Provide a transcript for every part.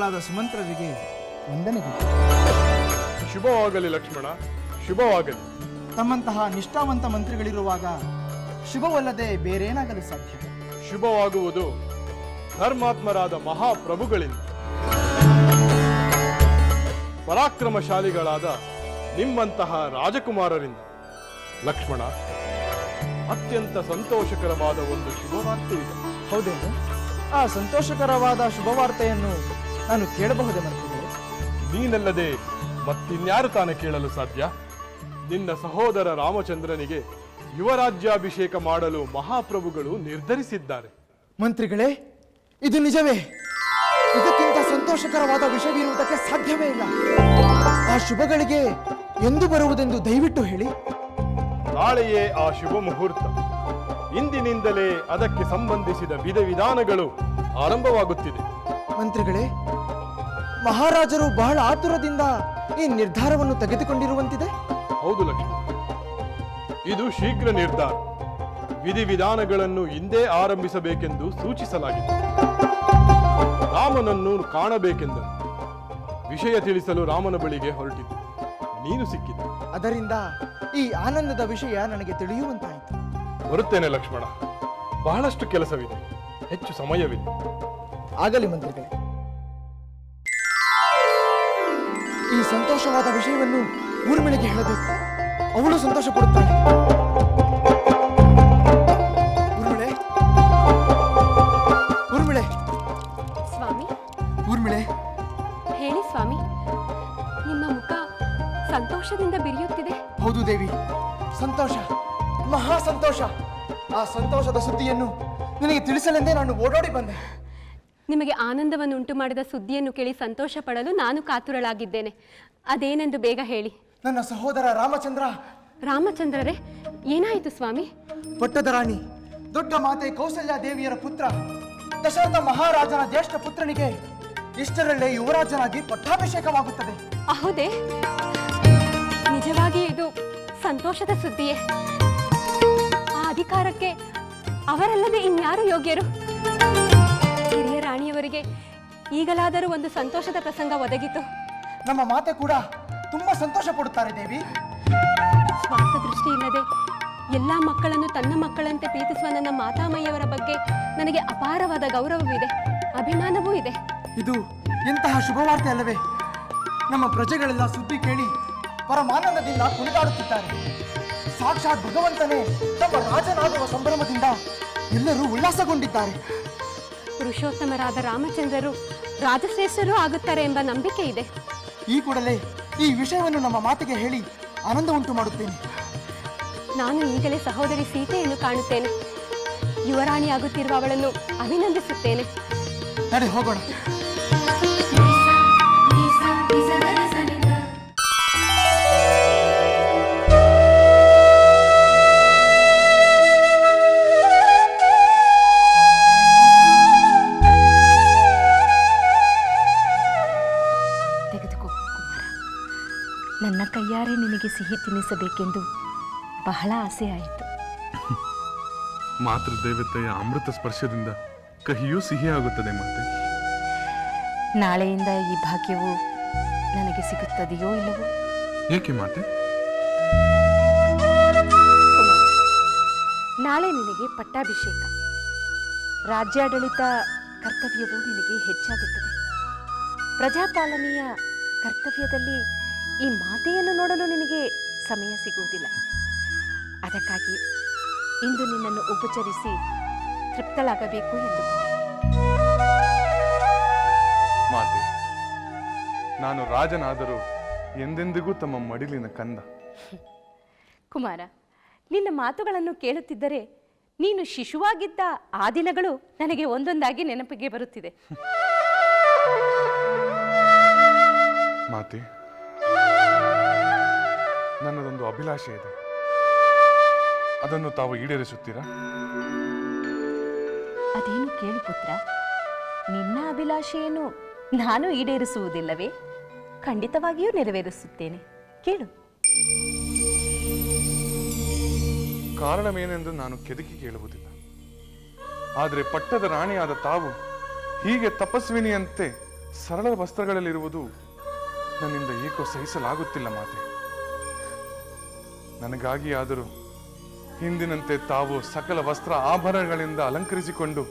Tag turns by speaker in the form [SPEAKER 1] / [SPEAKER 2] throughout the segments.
[SPEAKER 1] ಮಂತ್ರಿಗಳಾದ ಸುಮಂತ್ರರಿಗೆ ವಂದನೆಗಳು.
[SPEAKER 2] ಶುಭವಾಗಲಿ ಲಕ್ಷ್ಮಣ, ಶುಭವಾಗಲಿ.
[SPEAKER 1] ತಮ್ಮಂತಹ ನಿಷ್ಠಾವಂತ ಮಂತ್ರಿಗಳಿರುವಾಗ ಶುಭವಲ್ಲದೆ ಬೇರೇನಾಗಲು ಸಾಧ್ಯ?
[SPEAKER 2] ಶುಭವಾಗುವುದು ಧರ್ಮಾತ್ಮರಾದ ಮಹಾಪ್ರಭುಗಳಿಂದ, ಪರಾಕ್ರಮಶಾಲಿಗಳಾದ ನಿಮ್ಮಂತಹ ರಾಜಕುಮಾರರಿಂದ. ಲಕ್ಷ್ಮಣ, ಅತ್ಯಂತ ಸಂತೋಷಕರವಾದ ಒಂದು ಶುಭವಾರ್ತೆ ಇದೆ.
[SPEAKER 1] ಹೌದೇನು? ಆ ಸಂತೋಷಕರವಾದ ಶುಭವಾರ್ತೆಯನ್ನು ನಾನು ಕೇಳಬಹುದೇ ಮಂತ್ರಿಗಳೇ?
[SPEAKER 2] ನೀನಲ್ಲದೆ ಮತ್ತಿನ್ಯಾರು ತಾನೇ ಕೇಳಲು ಸಾಧ್ಯ? ನಿನ್ನ ಸಹೋದರ ರಾಮಚಂದ್ರನಿಗೆ ಯುವರಾಜ್ಯಾಭಿಷೇಕ ಮಾಡಲು ಮಹಾಪ್ರಭುಗಳು ನಿರ್ಧರಿಸಿದ್ದಾರೆ.
[SPEAKER 1] ಮಂತ್ರಿಗಳೇ, ಇದು ನಿಜವೇ? ಇದಕ್ಕಿಂತ ಸಂತೋಷಕರವಾದ ವಿಷಯವಿರುವುದಕ್ಕೆ ಸಾಧ್ಯವೇ ಇಲ್ಲ. ಆ ಶುಭಗಳಿಗೆ ಎಂದು ಬರುವುದೆಂದು ದಯವಿಟ್ಟು ಹೇಳಿ.
[SPEAKER 2] ನಾಳೆಯೇ ಆ ಶುಭ ಮುಹೂರ್ತ. ಇಂದಿನಿಂದಲೇ ಅದಕ್ಕೆ ಸಂಬಂಧಿಸಿದ ವಿಧಾನಗಳು ಆರಂಭವಾಗುತ್ತಿದೆ.
[SPEAKER 1] ಮಂತ್ರಿಗಳೇ, ಮಹಾರಾಜರು ಬಹಳ ಆತುರದಿಂದ ಈ ನಿರ್ಧಾರವನ್ನು ತೆಗೆದುಕೊಂಡಿರುವಂತಿದೆ.
[SPEAKER 2] ಹೌದು ಲಕ್ಷ್ಮಣ, ಇದು ಶೀಘ್ರ ನಿರ್ಧಾರ. ವಿಧಾನಗಳನ್ನು ಇಂದೇ ಆರಂಭಿಸಬೇಕೆಂದು ಸೂಚಿಸಲಾಗಿದೆ. ರಾಮನನ್ನು ಕಾಣಬೇಕೆಂದರು. ವಿಷಯ ತಿಳಿಸಲು ರಾಮನ ಬಳಿಗೆ ಹೊರಟಿದ್ದು ನೀನು ಸಿಕ್ಕಿದ್ದ.
[SPEAKER 1] ಅದರಿಂದ ಈ ಆನಂದದ ವಿಷಯ ನನಗೆ ತಿಳಿಯುವಂತಾಯಿತು.
[SPEAKER 2] ಬರುತ್ತೇನೆ ಲಕ್ಷ್ಮಣ, ಬಹಳಷ್ಟು ಕೆಲಸವಿದೆ, ಹೆಚ್ಚು ಸಮಯವಿದೆ.
[SPEAKER 1] ಆಗಲಿ ಮಂತ್ರಿಗಳೇ. ಈ ಸಂತೋಷವಾದ ವಿಷಯವನ್ನು ಊರ್ಮಿಳೆಗೆ ಹೇಳಬೇಕು. ಅವಳು ಸಂತೋಷ ಪಡುತ್ತಾಳೆ. ಊರ್ಮಿಳೆ, ಊರ್ಮಿಳೆ.
[SPEAKER 3] ಸ್ವಾಮಿ.
[SPEAKER 1] ಊರ್ಮಿಳೆ,
[SPEAKER 3] ಹೇಳಿ ಸ್ವಾಮಿ. ನಿಮ್ಮ ಮುಖ ಸಂತೋಷದಿಂದ ಬಿರಿಯುತ್ತಿದೆ.
[SPEAKER 1] ಹೌದು ದೇವಿ, ಸಂತೋಷ, ಮಹಾ ಸಂತೋಷ. ಆ ಸಂತೋಷದ ಸುದ್ದಿಯನ್ನು ನಿನಗೆ ತಿಳಿಸಲೆಂದೇ ನಾನು ಓಡೋಡಿ ಬಂದೆ.
[SPEAKER 3] ನಿಮಗೆ ಆನಂದವನ್ನು ಉಂಟು ಮಾಡಿದ ಸುದ್ದಿಯನ್ನು ಕೇಳಿ ಸಂತೋಷ ಪಡಲು ನಾನು ಕಾತುರಳಾಗಿದ್ದೇನೆ. ಅದೇನೆಂದು ಬೇಗ ಹೇಳಿ.
[SPEAKER 1] ನನ್ನ ಸಹೋದರ ರಾಮಚಂದ್ರ.
[SPEAKER 3] ರಾಮಚಂದ್ರರೇ, ಏನಾಯಿತು ಸ್ವಾಮಿ?
[SPEAKER 1] ಪಟ್ಟದ ರಾಣಿ ದೊಡ್ಡ ಮಾತೆ ಕೌಸಲ್ಯ ದೇವಿಯರ ಪುತ್ರ ದಶರಥ ಮಹಾರಾಜನ ಜ್ಯೇಷ್ಠ ಪುತ್ರನಿಗೆ ಇಷ್ಟರಲ್ಲೇ ಯುವರಾಜನಾಗಿ ಪಟ್ಟಾಭಿಷೇಕವಾಗುತ್ತದೆ.
[SPEAKER 3] ಹೌದೇ? ನಿಜವಾಗಿ ಇದು ಸಂತೋಷದ ಸುದ್ದಿಯೇ? ಆ ಅಧಿಕಾರಕ್ಕೆ ಅವರಲ್ಲದೆ ಇನ್ಯಾರು ಯೋಗ್ಯರು? ಹಿರಿಯ ರಾಣಿಯವರಿಗೆ ಈಗಲಾದರೂ ಒಂದು ಸಂತೋಷದ ಪ್ರಸಂಗ ಒದಗಿತು.
[SPEAKER 1] ನಮ್ಮ ಮಾತೆ ಕೂಡ ತುಂಬಾ ಸಂತೋಷ ಪಡುತ್ತಾರೆ ದೇವಿ.
[SPEAKER 3] ಸ್ವಾರ್ಥ ದೃಷ್ಟಿ ಇಲ್ಲದೆ ಎಲ್ಲ ಮಕ್ಕಳನ್ನು ತನ್ನ ಮಕ್ಕಳಂತೆ ಪ್ರೀತಿಸುವ ನನ್ನ ಮಾತಾಮಯ್ಯವರ ಬಗ್ಗೆ ನನಗೆ ಅಪಾರವಾದ ಗೌರವವಿದೆ, ಅಭಿಮಾನವೂ ಇದೆ.
[SPEAKER 1] ಇದು ಎಂತಹ ಶುಭವಾರ್ತೆ ಅಲ್ಲವೇ? ನಮ್ಮ ಪ್ರಜೆಗಳೆಲ್ಲ ಸುದ್ದಿ ಕೇಳಿ ಪರಮಾನಂದದಿಂದ ಕುಣಿದಾಡುತ್ತಿದ್ದಾರೆ. ಸಾಕ್ಷಾತ್ ಭಗವಂತನೇ ತಮ್ಮ ರಾಜನಾಗುವ ಸಂಭ್ರಮದಿಂದ ಎಲ್ಲರೂ ಉಲ್ಲಾಸಗೊಂಡಿದ್ದಾರೆ.
[SPEAKER 3] ಪುರುಷೋತ್ತಮರಾದ ರಾಮಚಂದ್ರರು ರಾಜಶ್ರೇಷ್ಠರೂ ಆಗುತ್ತಾರೆ ಎಂಬ ನಂಬಿಕೆ ಇದೆ.
[SPEAKER 1] ಈ ಕೂಡಲೇ ಈ ವಿಷಯವನ್ನು ನಮ್ಮ ಮಾತೆಗೆ ಹೇಳಿ ಆನಂದ ಉಂಟು ಮಾಡುತ್ತೇನೆ.
[SPEAKER 3] ನಾನು ಈಗಲೇ ಸಹೋದರಿ ಸೀತೆಯನ್ನು ಕಾಣುತ್ತೇನೆ. ಯುವರಾಣಿಯಾಗುತ್ತಿರುವ ಅವಳನ್ನು ಅಭಿನಂದಿಸುತ್ತೇನೆ.
[SPEAKER 1] ನಡೆ ಹೋಗೋಣ.
[SPEAKER 4] ತೆಗೆದುಕೋ ಕುಮಾರ. ನನ್ನ ಕೈಯಾರೆ ನಿನಗೆ ಸಿಹಿ ತಿನ್ನಿಸಬೇಕೆಂದು ಬಹಳ ಆಸೆ ಆಯಿತು.
[SPEAKER 5] ಮಾತೃದೇವತೆಯ ಅಮೃತ ಸ್ಪರ್ಶದಿಂದ ಕಹಿಯೂ ಸಿಹಿಯಾಗುತ್ತದೆ ಮಾತೆ.
[SPEAKER 4] ನಾಳೆಯಿಂದ ಈ ಭಾಗ್ಯವು ನನಗೆ ಸಿಗುತ್ತದೆಯೋ ಇಲ್ಲವೋ?
[SPEAKER 5] ಏಕೆ ಮಾತೆ?
[SPEAKER 4] ಕುಮಾರ, ನಾಳೆ ನಿನಗೆ ಪಟ್ಟಾಭಿಷೇಕ. ರಾಜ್ಯಾಡಳಿತ ಕರ್ತವ್ಯವು ನಿನಗೆ ಹೆಚ್ಚಾಗುತ್ತದೆ. ಪ್ರಜಾಪಾಲನೆಯ ಕರ್ತವ್ಯದಲ್ಲಿ ಈ ಮಾತೆಯನ್ನು ನೋಡಲು ನಿನಗೆ ಸಮಯ ಸಿಗುವುದಿಲ್ಲ. ಅದಕ್ಕಾಗಿ ಇಂದು ನಿನ್ನನ್ನು ಉಪಚರಿಸಿ ತೃಪ್ತಳಾಗಬೇಕು ಎಂದುಕೊಂಡೆ.
[SPEAKER 5] ಮಾತೆ, ನಾನು ರಾಜನಾದರೂ ಎಂದೆಂದಿಗೂ ತಮ್ಮ ಮಡಿಲಿನ ಕಂದ.
[SPEAKER 4] ಕುಮಾರ, ನಿನ್ನ ಮಾತುಗಳನ್ನು ಕೇಳುತ್ತಿದ್ದರೆ ನೀನು ಶಿಶುವಾಗಿದ್ದ ಆ ದಿನಗಳು ನನಗೆ ಒಂದೊಂದಾಗಿ ನೆನಪಿಗೆ ಬರುತ್ತಿದೆ.
[SPEAKER 5] ಮಾತೆ, ನನ್ನದೊಂದು ಅಭಿಲಾಷೆ ಇದೆ. ಅದನ್ನು ತಾವು ಈಡೇರಿಸುತ್ತೀರಾ?
[SPEAKER 4] ಅದೇನು ಕೇಳು ಪುತ್ರ. ನಿನ್ನ ಅಭಿಲಾಷೆಯನ್ನು ನಾನು ಈಡೇರಿಸುವುದಿಲ್ಲವೇ? ಖಂಡಿತವಾಗಿಯೂ ನೆರವೇರಿಸುತ್ತೇನೆ. ಕೇಳು.
[SPEAKER 5] ಕಾರಣವೇನೆಂದು ನಾನು ಕೆದಕಿ ಕೇಳುವುದಿಲ್ಲ. ಆದರೆ ಪಟ್ಟದ ರಾಣಿಯಾದ ತಾವು ಹೀಗೆ ತಪಸ್ವಿನಿಯಂತೆ ಸರಳ ವಸ್ತ್ರಗಳಲ್ಲಿರುವುದು ನನ್ನಿಂದ ಏಕೋ ಸಹಿಸಲಾಗುತ್ತಿಲ್ಲ ಮಾತೆ. ನನಗಾಗಿ ಆದರೂ ಹಿಂದಿನಂತೆ ತಾವು ಸಕಲ ವಸ್ತ್ರ ಆಭರಣಗಳಿಂದ ಅಲಂಕರಿಸಿಕೊಂಡು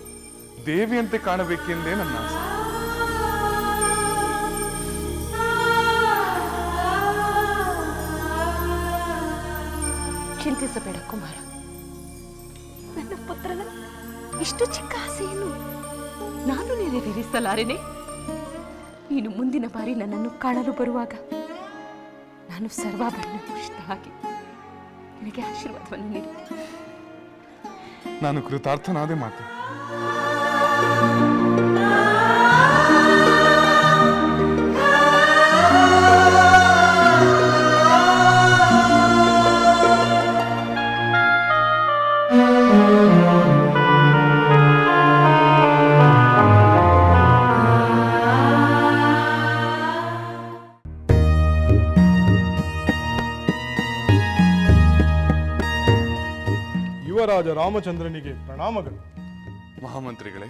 [SPEAKER 5] ದೇವಿಯಂತೆ ಕಾಣಬೇಕೆಂದೇ ನನ್ನ ಆಸೆ.
[SPEAKER 4] ಚಿಂತಿಸಬೇಡ ಕುಮಾರ. ನನ್ನ ಪುತ್ರನ ಇಷ್ಟು ಚಿಕ್ಕ ಆಸೆಯನ್ನು ನಾನು ನೆರವೇರಿಸಲಾರೆನೆ. ನೀನು ಮುಂದಿನ ಬಾರಿ ನನ್ನನ್ನು ಕಾಣಲು ಬರುವಾಗ ನಾನು ಸರ್ವಾಭರಣ ಪುಷ್ಟಳಾಗಿ ನಿನಗೆ ಆಶೀರ್ವಾದವನ್ನು ನೀಡುತ್ತೇನೆ.
[SPEAKER 5] ನಾನು ಕೃತಾರ್ಥನಾದೆ ಮಾತೆ.
[SPEAKER 2] ಯುವರಾಜ ರಾಮಚಂದ್ರನಿಗೆ ಪ್ರಣಾಮಗಳು.
[SPEAKER 5] ಮಹಾಮಂತ್ರಿಗಳೇ,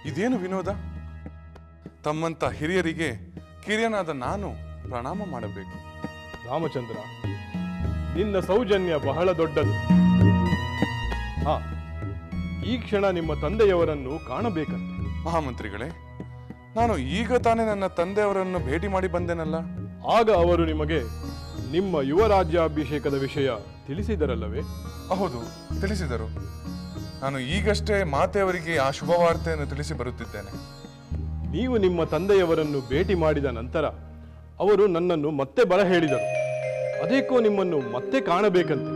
[SPEAKER 5] ಇದೇನು ವಿನೋದ? ತಮ್ಮಂತ ಹಿರಿಯರಿಗೆ ಕಿರಿಯನಾದ ನಾನು ಪ್ರಣಾಮ ಮಾಡಬೇಕು.
[SPEAKER 2] ರಾಮಚಂದ್ರ, ನಿನ್ನ ಸೌಜನ್ಯ ಬಹಳ ದೊಡ್ಡದು. ಈ ಕ್ಷಣ ನಿಮ್ಮ ತಂದೆಯವರನ್ನು ಕಾಣಬೇಕಂತೆ.
[SPEAKER 5] ಮಹಾಮಂತ್ರಿಗಳೇ, ನಾನು ಈಗ ತಾನೇ ನನ್ನ ತಂದೆಯವರನ್ನು ಭೇಟಿ ಮಾಡಿ ಬಂದೆನಲ್ಲ.
[SPEAKER 2] ಆಗ ಅವರು ನಿಮಗೆ ನಿಮ್ಮ ಯುವರಾಜ್ಯಾಭಿಷೇಕದ ವಿಷಯ ತಿಳಿಸಿದರಲ್ಲವೇ?
[SPEAKER 5] ಹೌದು, ತಿಳಿಸಿದರು. ನಾನು ಈಗಷ್ಟೇ ಮಾತೆಯವರಿಗೆ ಆ ಶುಭವಾರ್ತೆಯನ್ನು ತಿಳಿಸಿ ಬರುತ್ತಿದ್ದೇನೆ.
[SPEAKER 2] ನೀವು ನಿಮ್ಮ ತಂದೆಯವರನ್ನು ಭೇಟಿ ಮಾಡಿದ ನಂತರ ಅವರು ನನ್ನನ್ನು ಮತ್ತೆ ಬರ ಹೇಳಿದರು. ಅದೇಕೋ ನಿಮ್ಮನ್ನು ಮತ್ತೆ ಕಾಣಬೇಕಂತೆ.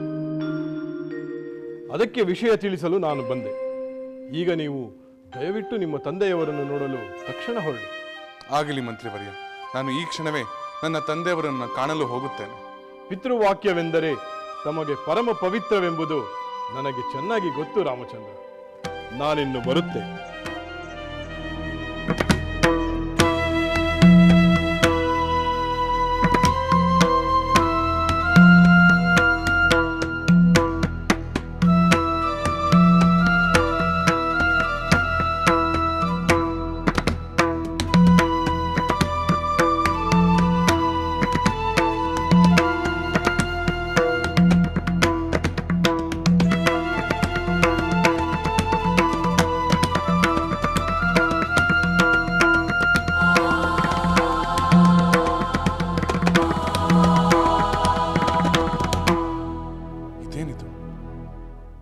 [SPEAKER 2] ಅದಕ್ಕೆ ವಿಷಯ ತಿಳಿಸಲು ನಾನು ಬಂದೆ. ಈಗ ನೀವು ದಯವಿಟ್ಟು ನಿಮ್ಮ ತಂದೆಯವರನ್ನು ನೋಡಲು ತಕ್ಷಣ ಹೊರಡಿ.
[SPEAKER 5] ಆಗಲಿ ಮಂತ್ರಿವರ್ಯ, ನಾನು ಈ ಕ್ಷಣವೇ ನನ್ನ ತಂದೆಯವರನ್ನು ಕಾಣಲು ಹೋಗುತ್ತೇನೆ.
[SPEAKER 2] ಪಿತೃವಾಕ್ಯವೆಂದರೆ ತಮಗೆ ಪರಮ ಪವಿತ್ರವೆಂಬುದು ನನಗೆ ಚೆನ್ನಾಗಿ ಗೊತ್ತು ರಾಮಚಂದ್ರ. ನಾನಿನ್ನು ಬರುತ್ತೆ.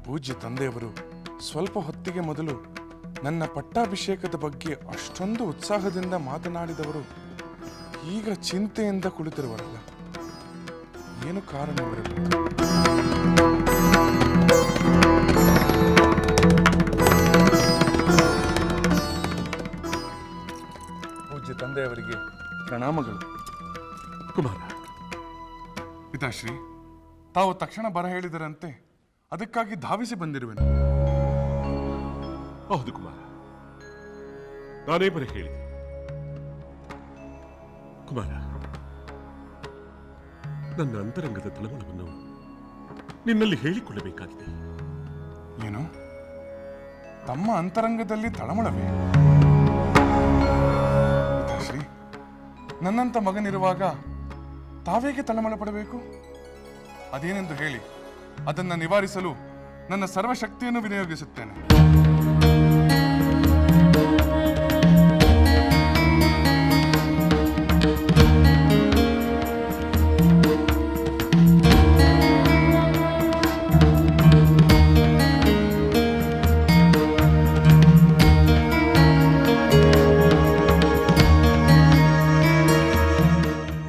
[SPEAKER 5] ಪೂಜ್ಯ ತಂದೆಯವರು ಸ್ವಲ್ಪ ಹೊತ್ತಿಗೆ ಮೊದಲು ನನ್ನ ಪಟ್ಟಾಭಿಷೇಕದ ಬಗ್ಗೆ ಅಷ್ಟೊಂದು ಉತ್ಸಾಹದಿಂದ ಮಾತನಾಡಿದವರು ಈಗ ಚಿಂತೆಯಿಂದ ಕುಳಿತಿರುವರಲ್ಲ. ಏನು ಕಾರಣವಿರಬಹುದು? ಪೂಜ್ಯ ತಂದೆಯವರಿಗೆ ಪ್ರಣಾಮಗಳು.
[SPEAKER 6] ಕುಮಾರ,
[SPEAKER 5] ಪಿತಾಶ್ರೀ, ತಾವು ತಕ್ಷಣ ಬರ ಹೇಳಿದರಂತೆ ಅದಕ್ಕಾಗಿ ಧಾವಿಸಿ ಬಂದಿರುವೆನು.
[SPEAKER 6] ಹೌದು ಕುಮಾರ, ನಾನೇ ಬರ ಹೇಳಿದೆ. ಕುಮಾರ, ನನ್ನ ಅಂತರಂಗದ ತಳಮಳವನ್ನು ನಿನ್ನಲ್ಲಿ ಹೇಳಿಕೊಳ್ಳಬೇಕಾಗಿದೆ.
[SPEAKER 5] ಏನು? ತಮ್ಮ ಅಂತರಂಗದಲ್ಲಿ ತಳಮಳವೇ? ಪಿತಾಶ್ರೀ, ನನ್ನಂತ ಮಗನಿರುವಾಗ ತಾವೇಗೆ ತಳಮಳ ಪಡಬೇಕು? ಅದೇನೆಂದು ಹೇಳಿ, ಅದನ್ನು ನಿವಾರಿಸಲು ನನ್ನ ಸರ್ವಶಕ್ತಿಯನ್ನು ವಿನಿಯೋಗಿಸುತ್ತೇನೆ.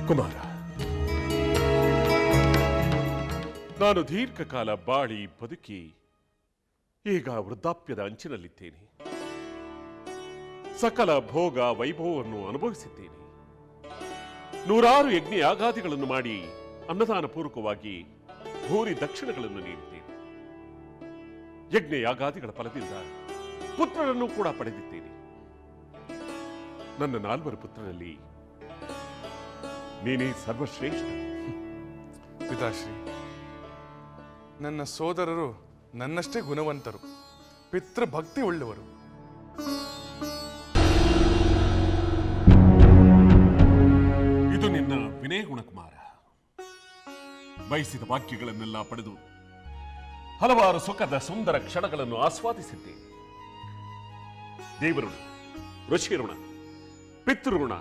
[SPEAKER 6] ಕುಮಾರ, ನಾನು ದೀರ್ಘಕಾಲ ಬಾಳಿ ಬದುಕಿ ಈಗ ವೃದ್ಧಾಪ್ಯದ ಅಂಚಿನಲ್ಲಿದ್ದೇನೆ. ಸಕಲ ಭೋಗ ವೈಭವವನ್ನು ಅನುಭವಿಸಿದ್ದೇನೆ. ನೂರಾರು ಯಜ್ಞ ಯಾಗಾದಿಗಳನ್ನು ಮಾಡಿ ಅನ್ನದಾನ ಪೂರ್ವಕವಾಗಿ ಭೂರಿ ದಕ್ಷಿಣಗಳನ್ನು ನೀಡಿದ್ದೇನೆ. ಯಜ್ಞ ಯಾಗಾದಿಗಳ ಫಲದಿಂದ ಪುತ್ರರನ್ನು ಕೂಡ ಪಡೆದಿದ್ದೇನೆ. ನನ್ನ 4 ಪುತ್ರರಲ್ಲಿ ನೀನೇ ಸರ್ವಶ್ರೇಷ್ಠ.
[SPEAKER 5] ಪಿತಾಶ್ರೀ, ನನ್ನ ಸೋದರರು ನನ್ನಷ್ಟೇ ಗುಣವಂತರು, ಪಿತೃಭಕ್ತಿ ಉಳ್ಳವರು.
[SPEAKER 6] ಬಯಸಿದ ವಾಕ್ಯಗಳನ್ನೆಲ್ಲ ಪಡೆದು ಹಲವಾರು ಸುಖದ ಸುಂದರ ಕ್ಷಣಗಳನ್ನು ಆಸ್ವಾದಿಸಿದ್ದೇನೆ. ದೇವಋಣ, ಋಷಿ ಋಣ, ಪಿತೃಋಣ,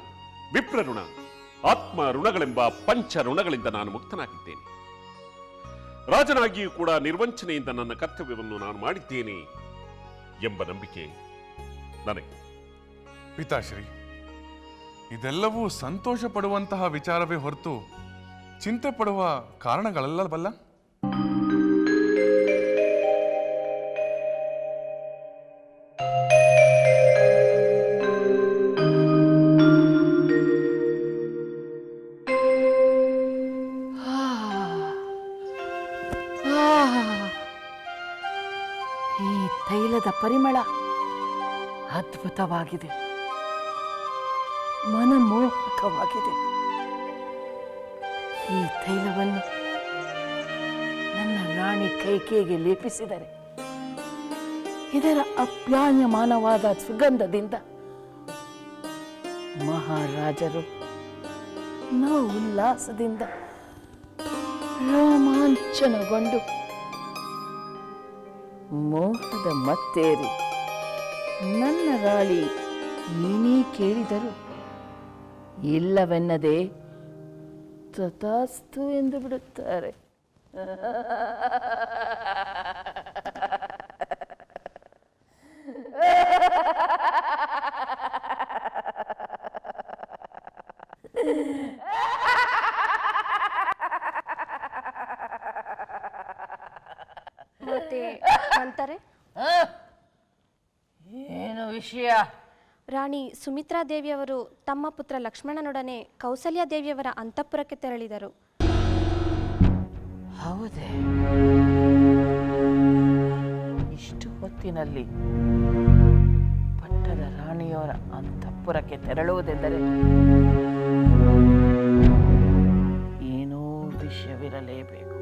[SPEAKER 6] ವಿಪ್ರಋಣ, ಆತ್ಮ ಋಣಗಳೆಂಬ ಪಂಚ ಋಣಗಳಿಂದ ನಾನು ಮುಕ್ತನಾಗಿದ್ದೇನೆ. ರಾಜನಾಗಿಯೂ ಕೂಡ ನಿರ್ವಂಚನೆಯಿಂದ ನನ್ನ ಕರ್ತವ್ಯವನ್ನು ನಾನು ಮಾಡಿದ್ದೇನೆ ಎಂಬ ನಂಬಿಕೆ ನನಗೆ.
[SPEAKER 5] ಪಿತಾಶ್ರೀ, ಇದೆಲ್ಲವೂ ಸಂತೋಷ ಪಡುವಂತಹ ವಿಚಾರವೇ ಹೊರತು ಚಿಂತೆ ಪಡುವ ಕಾರಣಗಳಲ್ಲವಲ್ಲ?
[SPEAKER 7] ಈ ತೈಲದ ಪರಿಮಳ ಅದ್ಭುತವಾಗಿದೆ, ಮನಮೋಹಕವಾಗಿದೆ. ಈ ತೈಲವನ್ನು ನನ್ನ ರಾಣಿ ಕೈಕೇಯಿಗೆ ಲೇಪಿಸಿದರೆ ಇದರ ಅಪ್ಯಾಯಮಾನವಾದ ಸುಗಂಧದಿಂದ ಮಹಾರಾಜರು ಉಲ್ಲಾಸದಿಂದ ರೋಮಾಂಚನಗೊಂಡು ಮೋಹದ ಮತ್ತೇರಿ ನನ್ನ ರಾಳಿ ನೀನೇ ಕೇಳಿದರು ಇಲ್ಲವೆನ್ನದೆ ತಥಾಸ್ತು ಎಂದು ಬಿಡುತ್ತಾರೆ.
[SPEAKER 3] ಮತ್ತೆ ಅಂತಾರೆ
[SPEAKER 7] ಏನು ವಿಷಯ?
[SPEAKER 3] ರಾಣಿ ಸುಮಿತ್ರಾ ದೇವಿಯವರು ತಮ್ಮ ಪುತ್ರ ಲಕ್ಷ್ಮಣನೊಡನೆ ಕೌಸಲ್ಯ ದೇವಿಯವರ ಅಂತಃಪುರಕ್ಕೆ ತೆರಳಿದರು.
[SPEAKER 7] ಹೌದೇ? ಇಷ್ಟು ಹೊತ್ತಿನಲ್ಲಿ ಪಟ್ಟದ ರಾಣಿಯವರ ಅಂತಃಪುರಕ್ಕೆ ತೆರಳುವುದೆಂದರೆ ಏನೋ ವಿಷಯವಿರಲೇಬೇಕು.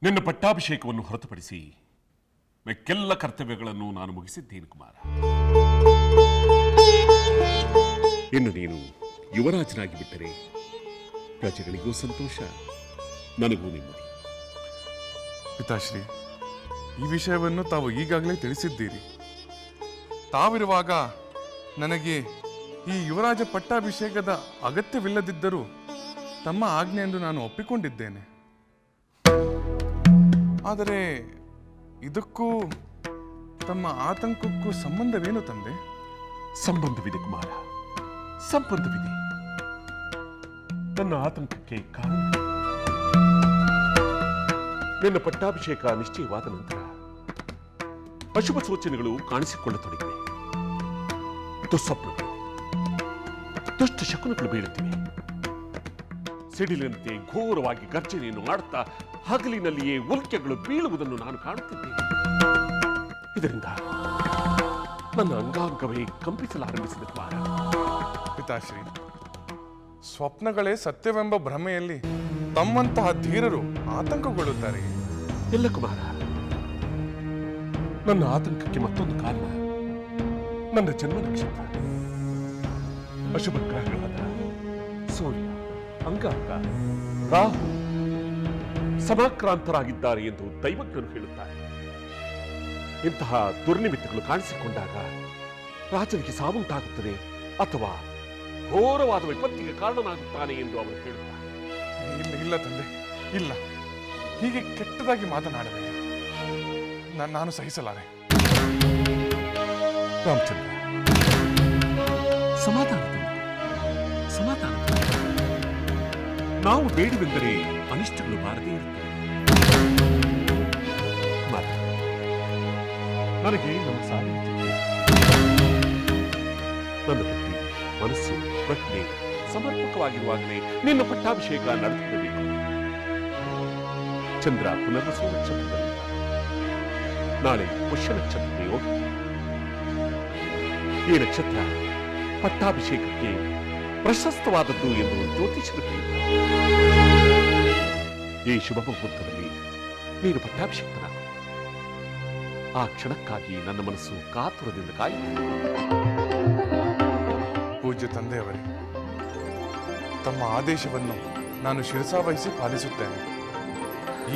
[SPEAKER 6] ನಿನ್ನ ಪಟ್ಟಾಭಿಷೇಕವನ್ನು ಹೊರತುಪಡಿಸಿ ಮಿಕ್ಕೆಲ್ಲ ಕರ್ತವ್ಯಗಳನ್ನು ನಾನು ಮುಗಿಸಿದ್ದೇನೆ ಕುಮಾರ. ಇನ್ನು ನೀನು ಯುವರಾಜನಾಗಿ ಬಿಟ್ಟರೆ ಪ್ರಜೆಗಳಿಗೂ ಸಂತೋಷ, ನನಗೂ ನೆಮ್ಮದಿ.
[SPEAKER 5] ಪಿತಾಶ್ರೀ, ಈ ವಿಷಯವನ್ನು ತಾವು ಈಗಾಗಲೇ ತಿಳಿಸಿದ್ದೀರಿ. ತಾವಿರುವಾಗ ನನಗೆ ಈ ಯುವರಾಜ ಪಟ್ಟಾಭಿಷೇಕದ ಅಗತ್ಯವಿಲ್ಲದಿದ್ದರೂ ತಮ್ಮ ಆಜ್ಞೆ ಎಂದು ನಾನು ಒಪ್ಪಿಕೊಂಡಿದ್ದೇನೆ. ಆದರೆ ಇದಕ್ಕೂ ತಮ್ಮ ಆತಂಕಕ್ಕೂ ಸಂಬಂಧವೇನು ತಂದೆ?
[SPEAKER 6] ಸಂಬಂಧವಿದೆ ಕುಮಾರ, ಸಂಬಂಧವಿದೆ. ನನ್ನ ಆತಂಕಕ್ಕೆ ಕಾರಣ ನಿನ್ನ ಪಟ್ಟಾಭಿಷೇಕ ನಿಶ್ಚಯವಾದ ನಂತರ ಅಶುಭ ಸೂಚನೆಗಳು ಕಾಣಿಸಿಕೊಳ್ಳತೊಡಗಿವೆ. ದುಸ್ವಪ್ನಗಳು, ದುಷ್ಟ ಶಕುನಗಳು ಬೀಳುತ್ತಿವೆ. ಸಿಡಿಲಿನಂತೆ ಘೋರವಾಗಿ ಗರ್ಜನೆಯನ್ನು ಮಾಡುತ್ತಾ ಹಗಲಿನಲ್ಲಿಯೇ ಉಲ್ಕೆಗಳು ಬೀಳುವುದನ್ನು ನಾನು ಕಾಣುತ್ತಿದ್ದೇನೆ. ಇದರಿಂದ ನನ್ನ ಅಂಗಾಂಗವೇ ಕಂಪಿಸಲಾರಂಭಿಸಿದ ಕುಮಾರ.
[SPEAKER 5] ಪಿತಾಶ್ರೀ, ಸ್ವಪ್ನಗಳೇ ಸತ್ಯವೆಂಬ ಭ್ರಮೆಯಲ್ಲಿ ತಮ್ಮಂತಹ ಧೀರರು ಆತಂಕಗೊಳ್ಳುತ್ತಾರೆ.
[SPEAKER 6] ಇಲ್ಲ ಕುಮಾರ, ನನ್ನ ಆತಂಕಕ್ಕೆ ಮತ್ತೊಂದು ಕಾರಣ ನನ್ನ ಜನ್ಮ ನಕ್ಷತ್ರ. ಅಶುಭ ಗ್ರಹಗಳಾದ ಸೂರ್ಯ, ಅಂಗಾರಕ, ರಾಹು ಸಮಾಕ್ರಾಂತರಾಗಿದ್ದಾರೆ ಎಂದು ದೈವಜ್ಞರು ಹೇಳುತ್ತಾರೆ. ಇಂತಹ ದುರ್ನಿಮಿತ್ತಗಳು ಕಾಣಿಸಿಕೊಂಡಾಗ ರಾಜನಿಗೆ ಸಾವುಂಟಾಗುತ್ತದೆ ಅಥವಾ ಘೋರವಾದ ವಿಪತ್ತಿಗೆ ಕಾರಣನಾಗುತ್ತಾನೆ ಎಂದು ಅವರು ಹೇಳುತ್ತಾರೆ.
[SPEAKER 5] ಇಲ್ಲ ಇಲ್ಲ ತಂದೆ, ಇಲ್ಲ. ಹೀಗೆ ಕೆಟ್ಟದಾಗಿ ಮಾತನಾಡಬೇಡಿ. ನಾನು ಸಹಿಸಲಾರೆ.
[SPEAKER 6] ರಾಮಚಂದ್ರ, ಸಮಾಧಾನ ಸಮಾಧಾನ. ನಾವು ಬೇಡವೆಂದರೆ ಅನಿಷ್ಟಗಳು ಬಾರದೇ ಇರುತ್ತವೆ. ನನಗೆ ನಮ್ಮ ಸಾವಿನ ಚಿಂತೆ, ನನ್ನ ಬುದ್ಧಿ, ಮನಸ್ಸು, ಪ್ರಜ್ಞೆ ಸಮರ್ಪಕವಾಗಿರುವಾಗಲೇ ನಿನ್ನ ಪಟ್ಟಾಭಿಷೇಕ ನಡೆದುಕೊಳ್ಳಬೇಕು. ಚಂದ್ರ ಪುನರ್ವಸು ನಕ್ಷತ್ರದಲ್ಲಿ, ನಾಳೆ ಪುಷ್ಯ ನಕ್ಷತ್ರಕ್ಕೆ ಹೋಗಿ ಈ ನಕ್ಷತ್ರ ಪಟ್ಟಾಭಿಷೇಕಕ್ಕೆ ಪ್ರಶಸ್ತವಾದದ್ದು ಎಂದು ಜ್ಯೋತಿಷರು ಹೇಳಿದರು. ಈ ಶುಭ ಮುಹೂರ್ತದಲ್ಲಿ ನೀನು ಪಟ್ಟಾಭಿಷೇಕನಾಗು. ಆ ಕ್ಷಣಕ್ಕಾಗಿ ನನ್ನ ಮನಸ್ಸು ಕಾತುರದಿಂದ ಕಾಯುತ್ತಿದೆ.
[SPEAKER 5] ಪೂಜ್ಯ ತಂದೆಯವರೇ, ತಮ್ಮ ಆದೇಶವನ್ನು ನಾನು ಶಿರಸಾವಹಿಸಿ ಪಾಲಿಸುತ್ತೇನೆ.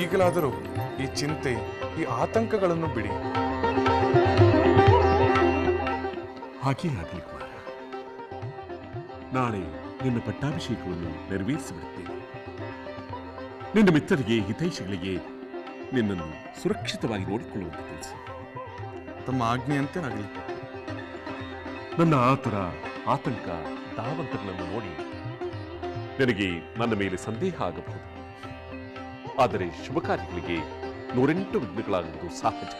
[SPEAKER 5] ಈಗಲಾದರೂ ಈ ಚಿಂತೆ, ಈ ಆತಂಕಗಳನ್ನು ಬಿಡಿ.
[SPEAKER 6] ಹಾಗೇ ಆಗಲಿ ಕುಮಾರ. ನಾಳೆ ನಿನ್ನ ಪಟ್ಟಾಭಿಷೇಕವನ್ನು ನೆರವೇರಿಸಿಬಿಡುತ್ತೇನೆ. ನಿನ್ನ ಮಿತ್ರರಿಗೆ, ಹಿತೈಷಿಗಳಿಗೆ ನಿನ್ನನ್ನು ಸುರಕ್ಷಿತವಾಗಿ ನೋಡಿಕೊಳ್ಳುವಂತೆ ತಿಳಿಸಿ.
[SPEAKER 5] ತಮ್ಮ ಆಜ್ಞೆಯಂತೆ ಆಗಲಿ.
[SPEAKER 6] ನನ್ನ ಆತರ, ಆತಂಕ, ಧಾವಂತಗಳನ್ನು ನೋಡಿ ನಿನಗೆ ನನ್ನ ಮೇಲೆ ಸಂದೇಹ ಆಗಬಹುದು. ಆದರೆ ಶುಭ ಕಾರ್ಯಗಳಿಗೆ 108 ವಿಘ್ನಗಳಾಗುವುದು ಸಹಜ.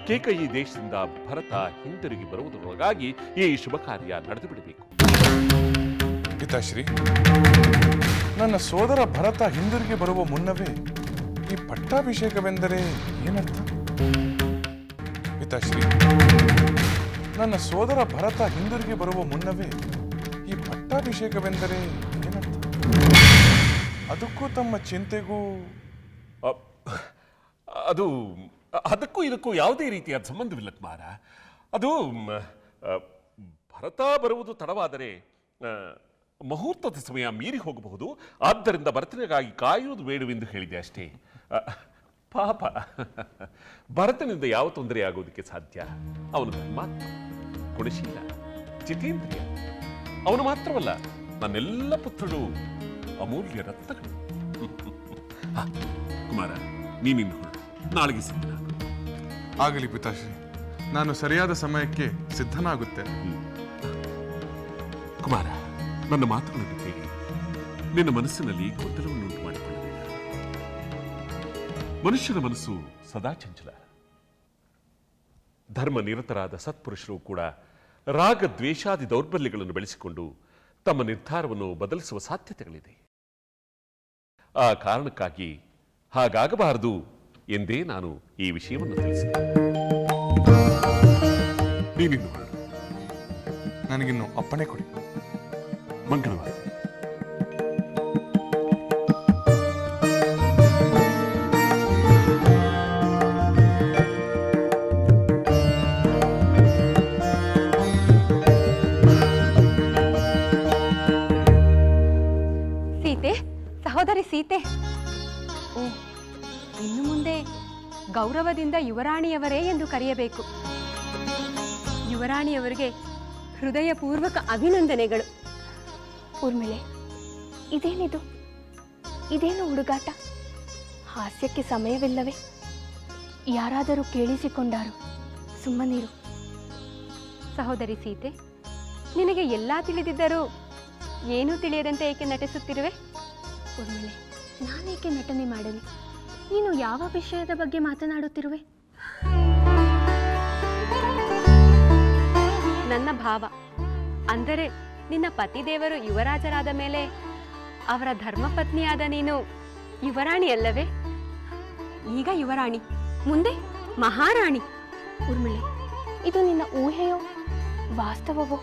[SPEAKER 6] ಕೇಕಯಿ ದೇಶದಿಂದ ಭರತ ಹಿಂತಿರುಗಿ ಬರುವುದರೊಳಗಾಗಿ ಈ ಶುಭ ಕಾರ್ಯ ನಡೆದು ಬಿಡಬೇಕು.
[SPEAKER 5] ಪಿತಾಶ್ರೀ, ನನ್ನ ಸೋದರ ಭರತ ಹಿಂದಿರುಗಿ ಬರುವ ಮುನ್ನವೇ ಈ ಪಟ್ಟಾಭಿಷೇಕವೆಂದರೆ ಏನರ್ಥ? ಪಿತಾಶ್ರೀ, ನನ್ನ ಸೋದರ ಭರತ ಹಿಂದಿರುಗಿ ಬರುವ ಮುನ್ನವೇ ಈ ಪಟ್ಟಾಭಿಷೇಕವೆಂದರೆ ಏನರ್ಥ? ಅದಕ್ಕೂ ತಮ್ಮ ಚಿಂತೆಗೂ
[SPEAKER 6] ಅದಕ್ಕೂ ಇದಕ್ಕೂ ಯಾವುದೇ ರೀತಿಯಾದ ಸಂಬಂಧವಿಲ್ಲ ಕುಮಾರ. ಅದು ಭರತ ಬರುವುದು ತಡವಾದರೆ ಮುಹೂರ್ತದ ಸಮಯ ಮೀರಿ ಹೋಗಬಹುದು. ಆದ್ದರಿಂದ ಭರತನಿಗಾಗಿ ಕಾಯುವುದು ಬೇಡವೆಂದು ಹೇಳಿದೆ ಅಷ್ಟೇ. ಪಾಪ, ಭರತನಿಂದ ಯಾವ ತೊಂದರೆ ಆಗೋದಕ್ಕೆ ಸಾಧ್ಯ? ಅವನು ಧರ್ಮಾತ್ಮ, ಗುಣಶೀಲ, ಜಿತೇಂದ್ರಿಯ. ಅವನು ಮಾತ್ರವಲ್ಲ, ನನ್ನೆಲ್ಲ ಪುತ್ರರು ಅಮೂಲ್ಯ ರತ್ನಗಳು. ಕುಮಾರ, ನೀನಿನ್ನು ಹೊರಡು. ನಾಳೆಗೆ ಸಿದ್ಧನಾಗು.
[SPEAKER 5] ಆಗಲಿ ಪಿತಾಶ್ರೀ, ನಾನು ಸರಿಯಾದ ಸಮಯಕ್ಕೆ ಸಿದ್ಧನಾಗುತ್ತೇನೆ.
[SPEAKER 6] ಕುಮಾರ, ನನ್ನ ಮಾತುಗಳನ್ನು ಕೇಳಿ ನಿನ್ನ ಮನಸ್ಸಿನಲ್ಲಿ ಗೊಂದಲವನ್ನು ಉಂಟು ಮಾಡಿಕೊಳ್ಳಬೇಡ. ಮನುಷ್ಯನ ಮನಸ್ಸು ಸದಾ ಚಂಚಲ. ಧರ್ಮ ನಿರತರಾದ ಸತ್ಪುರುಷರು ಕೂಡ ರಾಗ ದ್ವೇಷಾದಿ ದೌರ್ಬಲ್ಯಗಳನ್ನು ಬೆಳೆಸಿಕೊಂಡು ತಮ್ಮ ನಿರ್ಧಾರವನ್ನು ಬದಲಿಸುವ ಸಾಧ್ಯತೆಗಳಿದೆ. ಆ ಕಾರಣಕ್ಕಾಗಿ ಹಾಗಾಗಬಾರದು ಎಂದೇ ನಾನು ಈ ವಿಷಯವನ್ನು ತಿಳಿಸಿದೆ. ನೀನಿನ್ನು ಹೊರಡು.
[SPEAKER 5] ನನಗಿನ್ನು ಅಪ್ಪಣೆ ಕೊಡಿ.
[SPEAKER 6] ಮಂಗಳವಾರ.
[SPEAKER 3] ಸೀತೆ, ಸಹೋದರಿ ಸೀತೆ. ಓ, ಇನ್ನು ಮುಂದೆ ಗೌರವದಿಂದ ಯುವರಾಣಿಯವರೇ ಎಂದು ಕರೆಯಬೇಕು. ಯುವರಾಣಿಯವರಿಗೆ ಹೃದಯಪೂರ್ವಕ ಅಭಿನಂದನೆಗಳು.
[SPEAKER 4] ಊರ್ಮಿಳೆ, ಇದೇನಿದು? ಇದೇನು ಹುಡುಗಾಟ? ಹಾಸ್ಯಕ್ಕೆ ಸಮಯವಿಲ್ಲವೇ? ಯಾರಾದರೂ ಕೇಳಿಸಿಕೊಂಡಾರು? ಸುಮ್ಮನಿರು.
[SPEAKER 3] ಸಹೋದರಿ ಸೀತೆ, ನಿನಗೆ ಎಲ್ಲ ತಿಳಿದಿದ್ದರೂ ಏನೂ ತಿಳಿಯದಂತೆ ಏಕೆ ನಟಿಸುತ್ತಿರುವೆ?
[SPEAKER 4] ಊರ್ಮಿಳೆ, ನಾನೇಕೆ ನಟನೆ ಮಾಡಲಿ? ನೀನು ಯಾವ ವಿಷಯದ ಬಗ್ಗೆ ಮಾತನಾಡುತ್ತಿರುವೆ?
[SPEAKER 3] ನನ್ನ ಭಾವ ಅಂದರೆ ನಿನ್ನ ಪತಿದೇವರು ಯುವರಾಜರಾದ ಮೇಲೆ ಅವರ ಧರ್ಮಪತ್ನಿಯಾದ ನೀನು ಯುವರಾಣಿ ಅಲ್ಲವೇ? ಈಗ ಯುವರಾಣಿ, ಮುಂದೆ ಮಹಾರಾಣಿ.
[SPEAKER 4] ಊರ್ಮಿಳೆ, ಇದು ನಿನ್ನ ಊಹೆಯೋ ವಾಸ್ತವವೋ?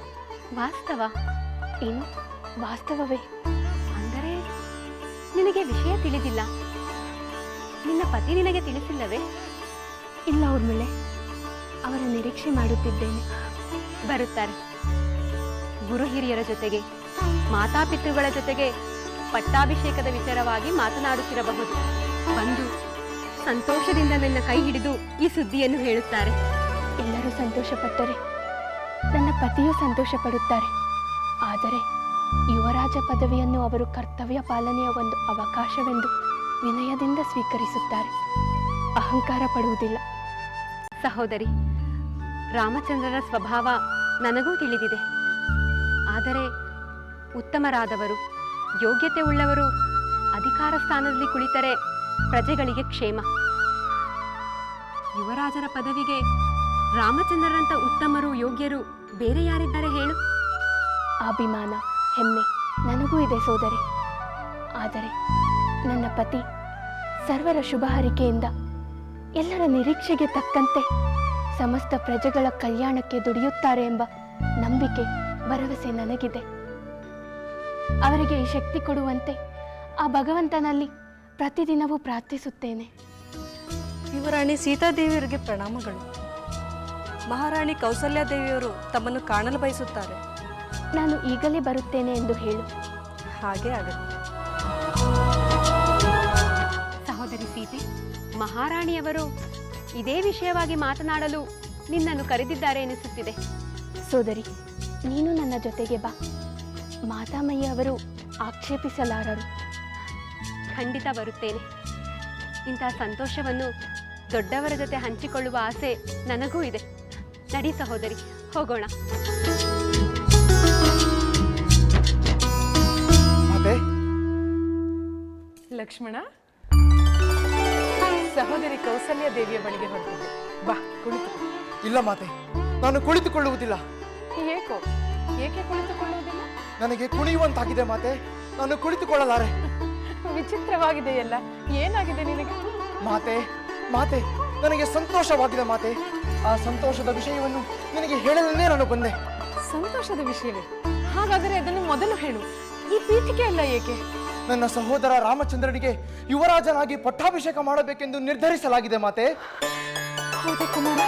[SPEAKER 3] ವಾಸ್ತವ.
[SPEAKER 4] ಏನು ವಾಸ್ತವವೇ?
[SPEAKER 3] ಅಂದರೆ ನಿನಗೆ ವಿಷಯ ತಿಳಿದಿಲ್ಲ? ನಿನ್ನ ಪತಿ ನಿನಗೆ ತಿಳಿಸಿಲ್ಲವೇ?
[SPEAKER 4] ಇಲ್ಲ ಊರ್ಮಿಳೆ, ಅವರ ನಿರೀಕ್ಷೆ ಮಾಡುತ್ತಿದ್ದೇನೆ.
[SPEAKER 3] ಬರುತ್ತಾರೆ. ಗುರು ಹಿರಿಯರ ಜೊತೆಗೆ, ಮಾತಾಪಿತೃಗಳ ಜೊತೆಗೆ ಪಟ್ಟಾಭಿಷೇಕದ ವಿಚಾರವಾಗಿ ಮಾತನಾಡುತ್ತಿರಬಹುದು. ಬಂದು ಸಂತೋಷದಿಂದ ನನ್ನ ಕೈ ಹಿಡಿದು ಈ ಸುದ್ದಿಯನ್ನು ಹೇಳುತ್ತಾರೆ.
[SPEAKER 4] ಎಲ್ಲರೂ ಸಂತೋಷಪಟ್ಟರೆ ನನ್ನ ಪತಿಯೂ ಸಂತೋಷ ಪಡುತ್ತಾರೆ. ಆದರೆ ಯುವರಾಜ ಪದವಿಯನ್ನು ಅವರು ಕರ್ತವ್ಯ ಪಾಲನೆಯ ಒಂದು ಅವಕಾಶವೆಂದು ವಿನಯದಿಂದ ಸ್ವೀಕರಿಸುತ್ತಾರೆ. ಅಹಂಕಾರ ಪಡುವುದಿಲ್ಲ.
[SPEAKER 3] ಸಹೋದರಿ, ರಾಮಚಂದ್ರನ ಸ್ವಭಾವ ನನಗೂ ತಿಳಿದಿದೆ. ಆದರೆ ಉತ್ತಮರಾದವರು, ಯೋಗ್ಯತೆ ಉಳ್ಳವರು ಅಧಿಕಾರ ಸ್ಥಾನದಲ್ಲಿ ಕುಳಿತರೆ ಪ್ರಜೆಗಳಿಗೆ ಕ್ಷೇಮ. ಯುವರಾಜರ ಪದವಿಗೆ ರಾಮಚಂದ್ರರಂಥ ಉತ್ತಮರು, ಯೋಗ್ಯರು ಬೇರೆ ಯಾರಿದ್ದಾರೆ ಹೇಳು?
[SPEAKER 4] ಅಭಿಮಾನ, ಹೆಮ್ಮೆ ನನಗೂ ಇದೆ ಸೋದರಿ. ಆದರೆ ನನ್ನ ಪತಿ ಸರ್ವರ ಶುಭ ಹಾರೈಕೆಯಿಂದ ಎಲ್ಲರ ನಿರೀಕ್ಷೆಗೆ ತಕ್ಕಂತೆ ಸಮಸ್ತ ಪ್ರಜೆಗಳ ಕಲ್ಯಾಣಕ್ಕೆ ದುಡಿಯುತ್ತಾರೆ ಎಂಬ ನಂಬಿಕೆ, ಭರವಸೆ ನನಗಿದೆ. ಅವರಿಗೆ ಈ ಶಕ್ತಿ ಕೊಡುವಂತೆ ಆ ಭಗವಂತನಲ್ಲಿ ಪ್ರತಿದಿನವೂ ಪ್ರಾರ್ಥಿಸುತ್ತೇನೆ.
[SPEAKER 8] ಯುವರಾಣಿ ಸೀತಾದೇವಿಯವರಿಗೆ ಪ್ರಣಾಮಗಳು. ಮಹಾರಾಣಿ ಕೌಸಲ್ಯಾದೇವಿಯವರು ತಮ್ಮನ್ನು ಕಾಣಲು ಬಯಸುತ್ತಾರೆ.
[SPEAKER 3] ನಾನು ಈಗಲೇ ಬರುತ್ತೇನೆ ಎಂದು ಹೇಳು.
[SPEAKER 8] ಹಾಗೆ ಆಗುತ್ತೆ.
[SPEAKER 3] ಸಹೋದರಿ ಸೀತೆ, ಮಹಾರಾಣಿಯವರು ಇದೇ ವಿಷಯವಾಗಿ ಮಾತನಾಡಲು ನಿನ್ನನ್ನು ಕರೆದಿದ್ದಾರೆ ಎನಿಸುತ್ತಿದೆ. ಸೋದರಿ, ನೀನು ನನ್ನ ಜೊತೆಗೆ ಬಾ. ಮಾತಾಮಯ್ಯ ಅವರು ಆಕ್ಷೇಪಿಸಲಾರರು. ಖಂಡಿತ ಬರುತ್ತೇನೆ. ಇಂತಹ ಸಂತೋಷವನ್ನು ದೊಡ್ಡವರ ಜೊತೆ ಹಂಚಿಕೊಳ್ಳುವ ಆಸೆ ನನಗೂ ಇದೆ. ನಡಿ ಸಹೋದರಿ, ಹೋಗೋಣ.
[SPEAKER 1] ಮಾತೆ,
[SPEAKER 8] ಲಕ್ಷ್ಮಣ, ಸಹೋದರಿ ಕೌಸಲ್ಯ ದೇವಿಯ ಬಳಿಗೆ ಹೊರಟಿದ್ದೆ. ಬಾ, ಕುಳಿತು.
[SPEAKER 1] ಇಲ್ಲ ಮಾತೆ, ನಾನು ಕುಳಿತುಕೊಳ್ಳುವುದಿಲ್ಲ.
[SPEAKER 8] ಏಕೋ? ಏಕೆ ಕುಳಿತುಕೊಳ್ಳುವುದಿಲ್ಲ?
[SPEAKER 1] ನನಗೆ ಕುಣಿಯುವಂತಾಗಿದೆ ಮಾತೆ, ನಾನು ಕುಳಿತುಕೊಳ್ಳಲಾರೆ.
[SPEAKER 8] ವಿಚಿತ್ರವಾಗಿದೆಯಲ್ಲ, ಏನಾಗಿದೆ ನಿನಗೆ?
[SPEAKER 1] ಮಾತೆ ಮಾತೆ, ನನಗೆ ಸಂತೋಷವಾಗಿದೆ ಮಾತೆ. ಆ ಸಂತೋಷದ ವಿಷಯವನ್ನು ನಿನಗೆ ಹೇಳಲೇ ನಾನು ಬಂದೆ.
[SPEAKER 8] ಸಂತೋಷದ ವಿಷಯವೇ? ಹಾಗಾದರೆ ಅದನ್ನು ಮೊದಲು ಹೇಳು. ಈ ಪೀಠಿಕೆ ಅಲ್ಲ ಏಕೆ?
[SPEAKER 1] ನನ್ನ ಸಹೋದರ ರಾಮಚಂದ್ರನಿಗೆ ಯುವರಾಜನಾಗಿ ಪಟ್ಟಾಭಿಷೇಕ ಮಾಡಬೇಕೆಂದು ನಿರ್ಧರಿಸಲಾಗಿದೆ ಮಾತೆ.
[SPEAKER 8] ಹೌದೇ ಕುಮಾರ?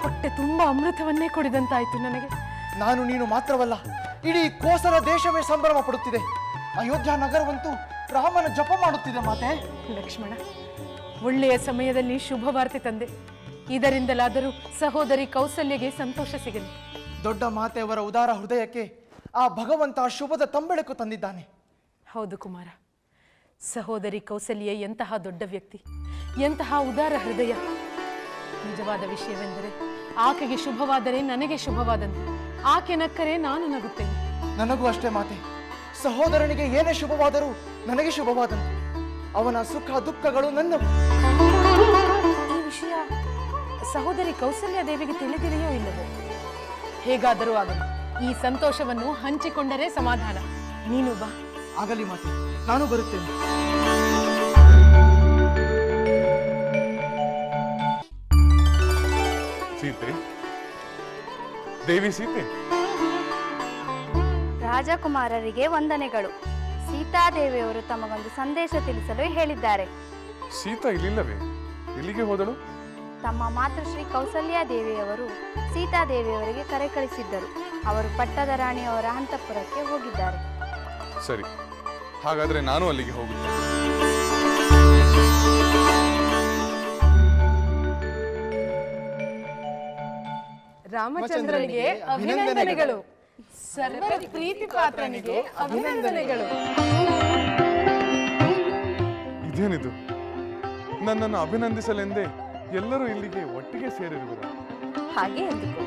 [SPEAKER 8] ಹೊಟ್ಟೆ ತುಂಬಾ ಅಮೃತವನ್ನೇ ಕುಡಿದಂತಾಯ್ತು ನನಗೆ.
[SPEAKER 1] ನಾನು ನೀನು ಮಾತ್ರವಲ್ಲ, ಇಡೀ ಕೋಸಲ ದೇಶವೇ ಸಂಭ್ರಮ ಪಡುತ್ತಿದೆ. ಅಯೋಧ್ಯ ನಗರವಂತೂ ರಾಮನ ಜಪ ಮಾಡುತ್ತಿದೆ ಮಾತೆ.
[SPEAKER 8] ಲಕ್ಷ್ಮಣ, ಒಳ್ಳೆಯ ಸಮಯದಲ್ಲಿ ಶುಭವಾರ್ತೆ ತಂದೆ. ಇದರಿಂದಲಾದರೂ ಸಹೋದರಿ ಕೌಸಲ್ಯಗೆ ಸಂತೋಷ ಸಿಗಲಿ.
[SPEAKER 1] ದೊಡ್ಡ ಮಾತೆಯವರ ಉದಾರ ಹೃದಯಕ್ಕೆ ಆ ಭಗವಂತ ಶುಭದ ತಂಬೆಳಕು ತಂದಿದ್ದಾನೆ.
[SPEAKER 8] ಹೌದು ಕುಮಾರ, ಸಹೋದರಿ ಕೌಸಲ್ಯ ಎಂತಹ ದೊಡ್ಡ ವ್ಯಕ್ತಿ, ಎಂತಹ ಉದಾರ ಹೃದಯ. ನಿಜವಾದ ವಿಷಯವೆಂದರೆ ಆಕೆಗೆ ಶುಭವಾದರೆ ನನಗೆ ಶುಭವಾದಂತೆ. ಆಕೆ ನಕ್ಕರೆ ನಾನು ನಗುತ್ತೇನೆ.
[SPEAKER 1] ನನಗೂ ಅಷ್ಟೇ ಮಾತೆ. ಸಹೋದರನಿಗೆ ಏನೇ ಶುಭವಾದರೂ ನನಗೆ ಶುಭವಾದಂತೆ. ಅವನ ಸುಖ ದುಃಖಗಳು ನನ್ನವು.
[SPEAKER 8] ಈ ವಿಷಯ ಸಹೋದರಿ ಕೌಸಲ್ಯ ದೇವಿಗೆ ತಿಳಿದಿದೆಯೋ ಇಲ್ಲವೋ? ಹೇಗಾದರೂ ಆಗಲಿ, ಈ ಸಂತೋಷವನ್ನು ಹಂಚಿಕೊಂಡರೆ ಸಮಾಧಾನ. ನೀನು ಬಾ.
[SPEAKER 1] ಆಗಲಿ ಮಾತೆ, ನಾನು ಬರುತ್ತೇನೆ.
[SPEAKER 5] ಸೀತೆ, ದೇವಿ ಸೀತೆ,
[SPEAKER 9] ರಾಜಕುಮಾರರಿಗೆ ವಂದನೆಗಳು. ಸೀತಾದೇವಿಯವರು ತಮಗೊಂದು ಸಂದೇಶ ತಿಳಿಸಲು ಹೇಳಿದ್ದಾರೆ.
[SPEAKER 5] ಸೀತಾ ಇಲ್ಲಿಲ್ಲವೇ? ಎಲ್ಲಿಗೆ ಹೋದಳು?
[SPEAKER 9] ತಮ್ಮ ಮಾತೃಶ್ರೀ ಕೌಸಲ್ಯ ದೇವಿಯವರು ಸೀತಾದೇವಿಯವರಿಗೆ ಕರೆ ಕಳಿಸಿದ್ದರು. ಅವರು ಪಟ್ಟದ ರಾಣಿಯವರ ಅಂತಃಪುರಕ್ಕೆ ಹೋಗಿದ್ದಾರೆ.
[SPEAKER 5] ಸರಿ, ಹಾಗಾದ್ರೆ ನಾನು ಅಲ್ಲಿಗೆ ಹೋಗುತ್ತೇನೆ.
[SPEAKER 8] ರಾಮಚಂದ್ರನಿಗೆ ಅಭಿನಂದನೆಗಳು. ಸರ್ವರ ಪ್ರೀತಿ ಪಾತ್ರನಿಗೆ ಅಭಿನಂದನೆಗಳು.
[SPEAKER 5] ಇದೇನಿದು? ನನ್ನನ್ನು ಅಭಿನಂದಿಸಲೆಂದೇ ಎಲ್ಲರೂ ಇಲ್ಲಿಗೆ ಒಟ್ಟಿಗೆ ಸೇರಿರುವರು.
[SPEAKER 4] ಹಾಗೆ ಅಂದುಕೋ.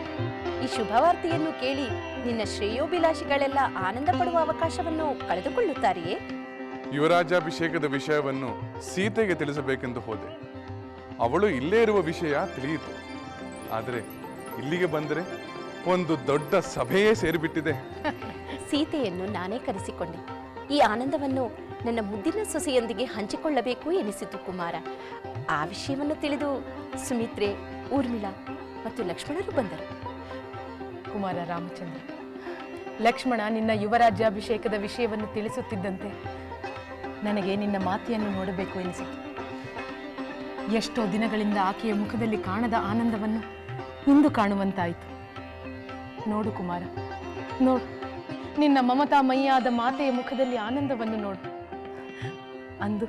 [SPEAKER 4] ಈ ಶುಭವಾರ್ತೆಯನ್ನು ಕೇಳಿ ನಿನ್ನ ಶ್ರೇಯೋಭಿಲಾಷಿಗಳೆಲ್ಲ ಆನಂದ ಪಡುವ ಅವಕಾಶವನ್ನು ಕಳೆದುಕೊಳ್ಳುತ್ತಾರೆಯೇ?
[SPEAKER 5] ಯುವರಾಜಾಭಿಷೇಕದ ವಿಷಯವನ್ನು ಸೀತೆಗೆ ತಿಳಿಸಬೇಕೆಂದು ಹೋದೆ. ಅವಳು ಇಲ್ಲೇ ಇರುವ ವಿಷಯ ತಿಳಿಯಿತು. ಆದರೆ ಇಲ್ಲಿಗೆ ಬಂದರೆ ಒಂದು ದೊಡ್ಡ ಸಭೆಯೇ ಸೇರಿಬಿಟ್ಟಿದೆ.
[SPEAKER 4] ಸೀತೆಯನ್ನು ನಾನೇ ಕರೆಸಿಕೊಂಡೆ. ಈ ಆನಂದವನ್ನು ನನ್ನ ಮುದ್ದಿನ ಸೊಸೆಯೊಂದಿಗೆ ಹಂಚಿಕೊಳ್ಳಬೇಕು ಎನಿಸಿತು ಕುಮಾರ. ಆ ವಿಷಯವನ್ನು ತಿಳಿದು ಸುಮಿತ್ರೆ, ಊರ್ಮಿಳಾ ಮತ್ತು ಲಕ್ಷ್ಮಣರು ಬಂದರು.
[SPEAKER 8] ಕುಮಾರ ರಾಮಚಂದ್ರ, ಲಕ್ಷ್ಮಣ ನಿನ್ನ ಯುವರಾಜ್ಯಾಭಿಷೇಕದ ವಿಷಯವನ್ನು ತಿಳಿಸುತ್ತಿದ್ದಂತೆ ನನಗೆ ನಿನ್ನ ಮಾತೆಯನ್ನು ನೋಡಬೇಕು ಎನಿಸಿತು. ಎಷ್ಟೋ ದಿನಗಳಿಂದ ಆಕೆಯ ಮುಖದಲ್ಲಿ ಕಾಣದ ಆನಂದವನ್ನು ಇಂದು ಕಾಣುವಂತಾಯಿತು. ನೋಡು ಕುಮಾರ, ನೋಡು, ನಿನ್ನ ಮಮತಾಮಯಿಯಾದ ಮಾತೆಯ ಮುಖದಲ್ಲಿ ಆನಂದವನ್ನು ನೋಡು. ಅಂದು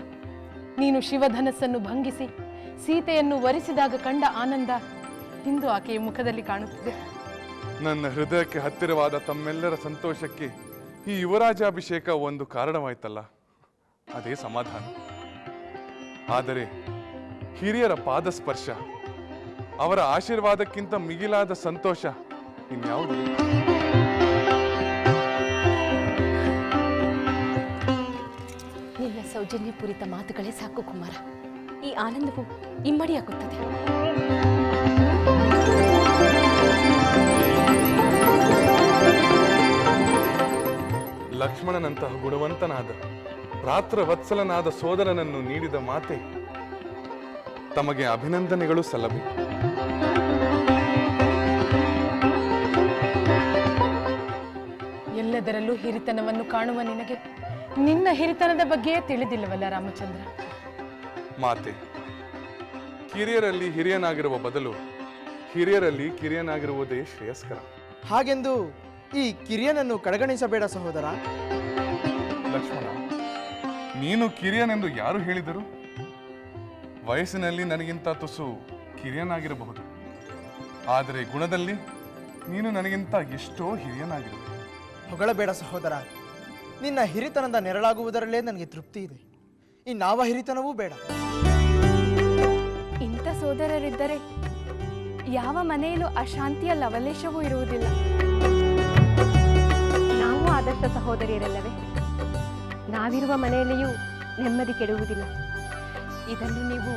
[SPEAKER 8] ನೀನು ಶಿವಧನಸ್ಸನ್ನು ಭಂಗಿಸಿ ಸೀತೆಯನ್ನು ವರಿಸಿದಾಗ ಕಂಡ ಆನಂದ ಇಂದು ಆಕೆಯ ಮುಖದಲ್ಲಿ ಕಾಣುತ್ತಿದೆ.
[SPEAKER 5] ನನ್ನ ಹೃದಯಕ್ಕೆ ಹತ್ತಿರವಾದ ತಮ್ಮೆಲ್ಲರ ಸಂತೋಷಕ್ಕೆ ಈ ಯುವರಾಜಾಭಿಷೇಕ ಒಂದು ಕಾರಣವಾಯ್ತಲ್ಲ, ಅದೇ ಸಮಾಧಾನ. ಆದರೆ ಹಿರಿಯರ ಪಾದಸ್ಪರ್ಶ, ಅವರ ಆಶೀರ್ವಾದಕ್ಕಿಂತ ಮಿಗಿಲಾದ ಸಂತೋಷ ಇನ್ಯಾವುದು?
[SPEAKER 4] ನಿನ್ನ ಸೌಜನ್ಯಪೂರಿತ ಮಾತುಗಳೇ ಸಾಕು ಕುಮಾರ. ಈ ಆನಂದವು ಇಮ್ಮಡಿಯಾಗುತ್ತದೆ.
[SPEAKER 5] ಲಕ್ಷ್ಮಣನಂತಹ ಗುಣವಂತನಾದ ಭ್ರಾತೃವತ್ಸಲನಾದ ಸೋದರನನ್ನು ನೀಡಿದ ಮಾತೆ ತಮಗೆ ಅಭಿನಂದನೆಗಳು ಸಲ್ಲಬೇಕು.
[SPEAKER 8] ಎಲ್ಲದರಲ್ಲೂ ಹಿರಿತನವನ್ನು ಕಾಣುವ ನಿನಗೆ ನಿನ್ನ ಹಿರಿತನದ ಬಗ್ಗೆಯೇ ತಿಳಿದಿಲ್ಲವಲ್ಲ ರಾಮಚಂದ್ರ?
[SPEAKER 5] ಮಾತೆ, ಕಿರಿಯರಲ್ಲಿ ಹಿರಿಯನಾಗಿರುವ ಬದಲು ಹಿರಿಯರಲ್ಲಿ ಕಿರಿಯನಾಗಿರುವುದೇ ಶ್ರೇಯಸ್ಕರ.
[SPEAKER 1] ಹಾಗೆಂದು ಈ ಕಿರಿಯನನ್ನು ಕಡೆಗಣಿಸಬೇಡ ಸಹೋದರ.
[SPEAKER 5] ಲಕ್ಷ್ಮಣ, ನೀನು ಕಿರಿಯನೆಂದು ಯಾರು ಹೇಳಿದರು? ವಯಸ್ಸಿನಲ್ಲಿ ನನಗಿಂತ ತುಸು ಕಿರಿಯನಾಗಿರಬಹುದು, ಆದರೆ ಗುಣದಲ್ಲಿ ನೀನು ನನಗಿಂತ ಎಷ್ಟೋ ಹಿರಿಯನಾಗಿರುವೆ.
[SPEAKER 1] ಹೊಗಳಬೇಡ ಸಹೋದರ. ನಿನ್ನ ಹಿರಿತನದ ನೆರಳಾಗುವುದರಲ್ಲೇ ನನಗೆ ತೃಪ್ತಿ ಇದೆ. ಇನ್ನಾವ ಹಿರಿತನವೂ ಬೇಡ.
[SPEAKER 9] ಇಂಥ ಸೋದರರಿದ್ದರೆ ಯಾವ ಮನೆಯಲ್ಲೂ ಅಶಾಂತಿಯ ಲವಲೇಶವೂ ಇರುವುದಿಲ್ಲ.
[SPEAKER 3] ನಾವು ಆದರ್ಶ ಸಹೋದರಿಯರಲ್ಲವೇ? ನಾವಿರುವ ಮನೆಯಲ್ಲಿಯೂ ನೆಮ್ಮದಿ ಕೆಡುವುದಿಲ್ಲ.
[SPEAKER 4] ಇದನ್ನು ನೀವು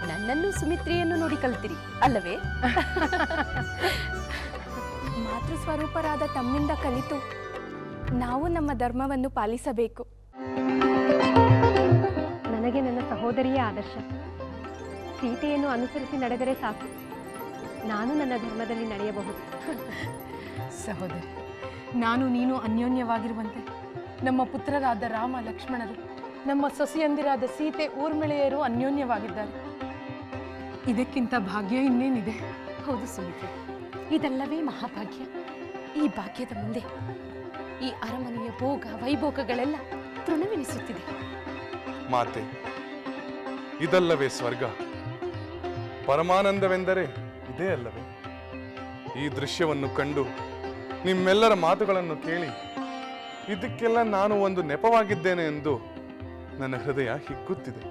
[SPEAKER 4] ನನ್ನನ್ನು ಸುಮಿತ್ರೆಯನ್ನು ನೋಡಿ ಕಲ್ತಿರಿ ಅಲ್ಲವೇ?
[SPEAKER 9] ಮಾತೃ ಸ್ವರೂಪರಾದ ತಮ್ಮಿಂದ ಕಲಿತು ನಾವು ನಮ್ಮ ಧರ್ಮವನ್ನು ಪಾಲಿಸಬೇಕು.
[SPEAKER 3] ನನಗೆ ನನ್ನ ಸಹೋದರಿಯೇ ಆದರ್ಶ. ಸೀತೆಯನ್ನು ಅನುಸರಿಸಿ ನಡೆದರೆ ಸಾಕು, ನಾನು ನನ್ನ ಧರ್ಮದಲ್ಲಿ ನಡೆಯಬಹುದು.
[SPEAKER 8] ಸಹೋದರಿ, ನಾನು ನೀನು ಅನ್ಯೋನ್ಯವಾಗಿರುವಂತೆ ನಮ್ಮ ಪುತ್ರರಾದ ರಾಮ ಲಕ್ಷ್ಮಣರು, ನಮ್ಮ ಸೊಸೆಯಂದಿರಾದ ಸೀತೆ ಊರ್ಮಿಳೆಯರು ಅನ್ಯೋನ್ಯವಾಗಿದ್ದಾರೆ. ಇದಕ್ಕಿಂತ ಭಾಗ್ಯ ಇನ್ನೇನಿದೆ?
[SPEAKER 4] ಹೌದು ಸುಮಿತ್ರೆ, ಇದೆಲ್ಲವೇ ಮಹಾಭಾಗ್ಯ. ಈ ಭಾಗ್ಯದ ಮುಂದೆ ಈ ಅರಮನೆಯ ಭೋಗ ವೈಭೋಗಗಳೆಲ್ಲ ತೃಣವೆನಿಸುತ್ತಿದೆ.
[SPEAKER 5] ಮಾತೆ, ಇದಲ್ಲವೇ ಸ್ವರ್ಗ? ಪರಮಾನಂದವೆಂದರೆ ಇದೇ ಅಲ್ಲವೇ? ಈ ದೃಶ್ಯವನ್ನು ಕಂಡು ನಿಮ್ಮೆಲ್ಲರ ಮಾತುಗಳನ್ನು ಕೇಳಿ ಇದಕ್ಕೆಲ್ಲ ನಾನು ಒಂದು ನೆಪವಾಗಿದ್ದೇನೆ ಎಂದು ನನ್ನ ಹೃದಯ ಹಿಗ್ಗುತ್ತಿದೆ.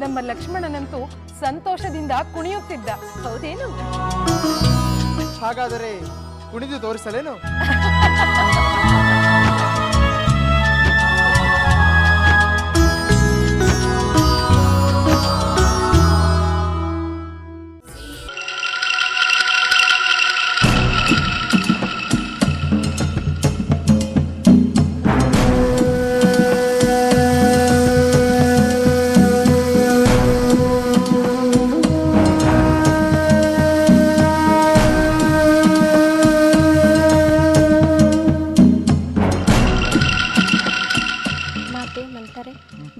[SPEAKER 8] ನಮ್ಮ ಲಕ್ಷ್ಮಣನಂತೂ ಸಂತೋಷದಿಂದ ಕುಣಿಯುತ್ತಿದ್ದ, ಹೌದೇನು?
[SPEAKER 1] ಹಾಗಾದರೆ ಕುಣಿದು ತೋರಿಸಲೇನು?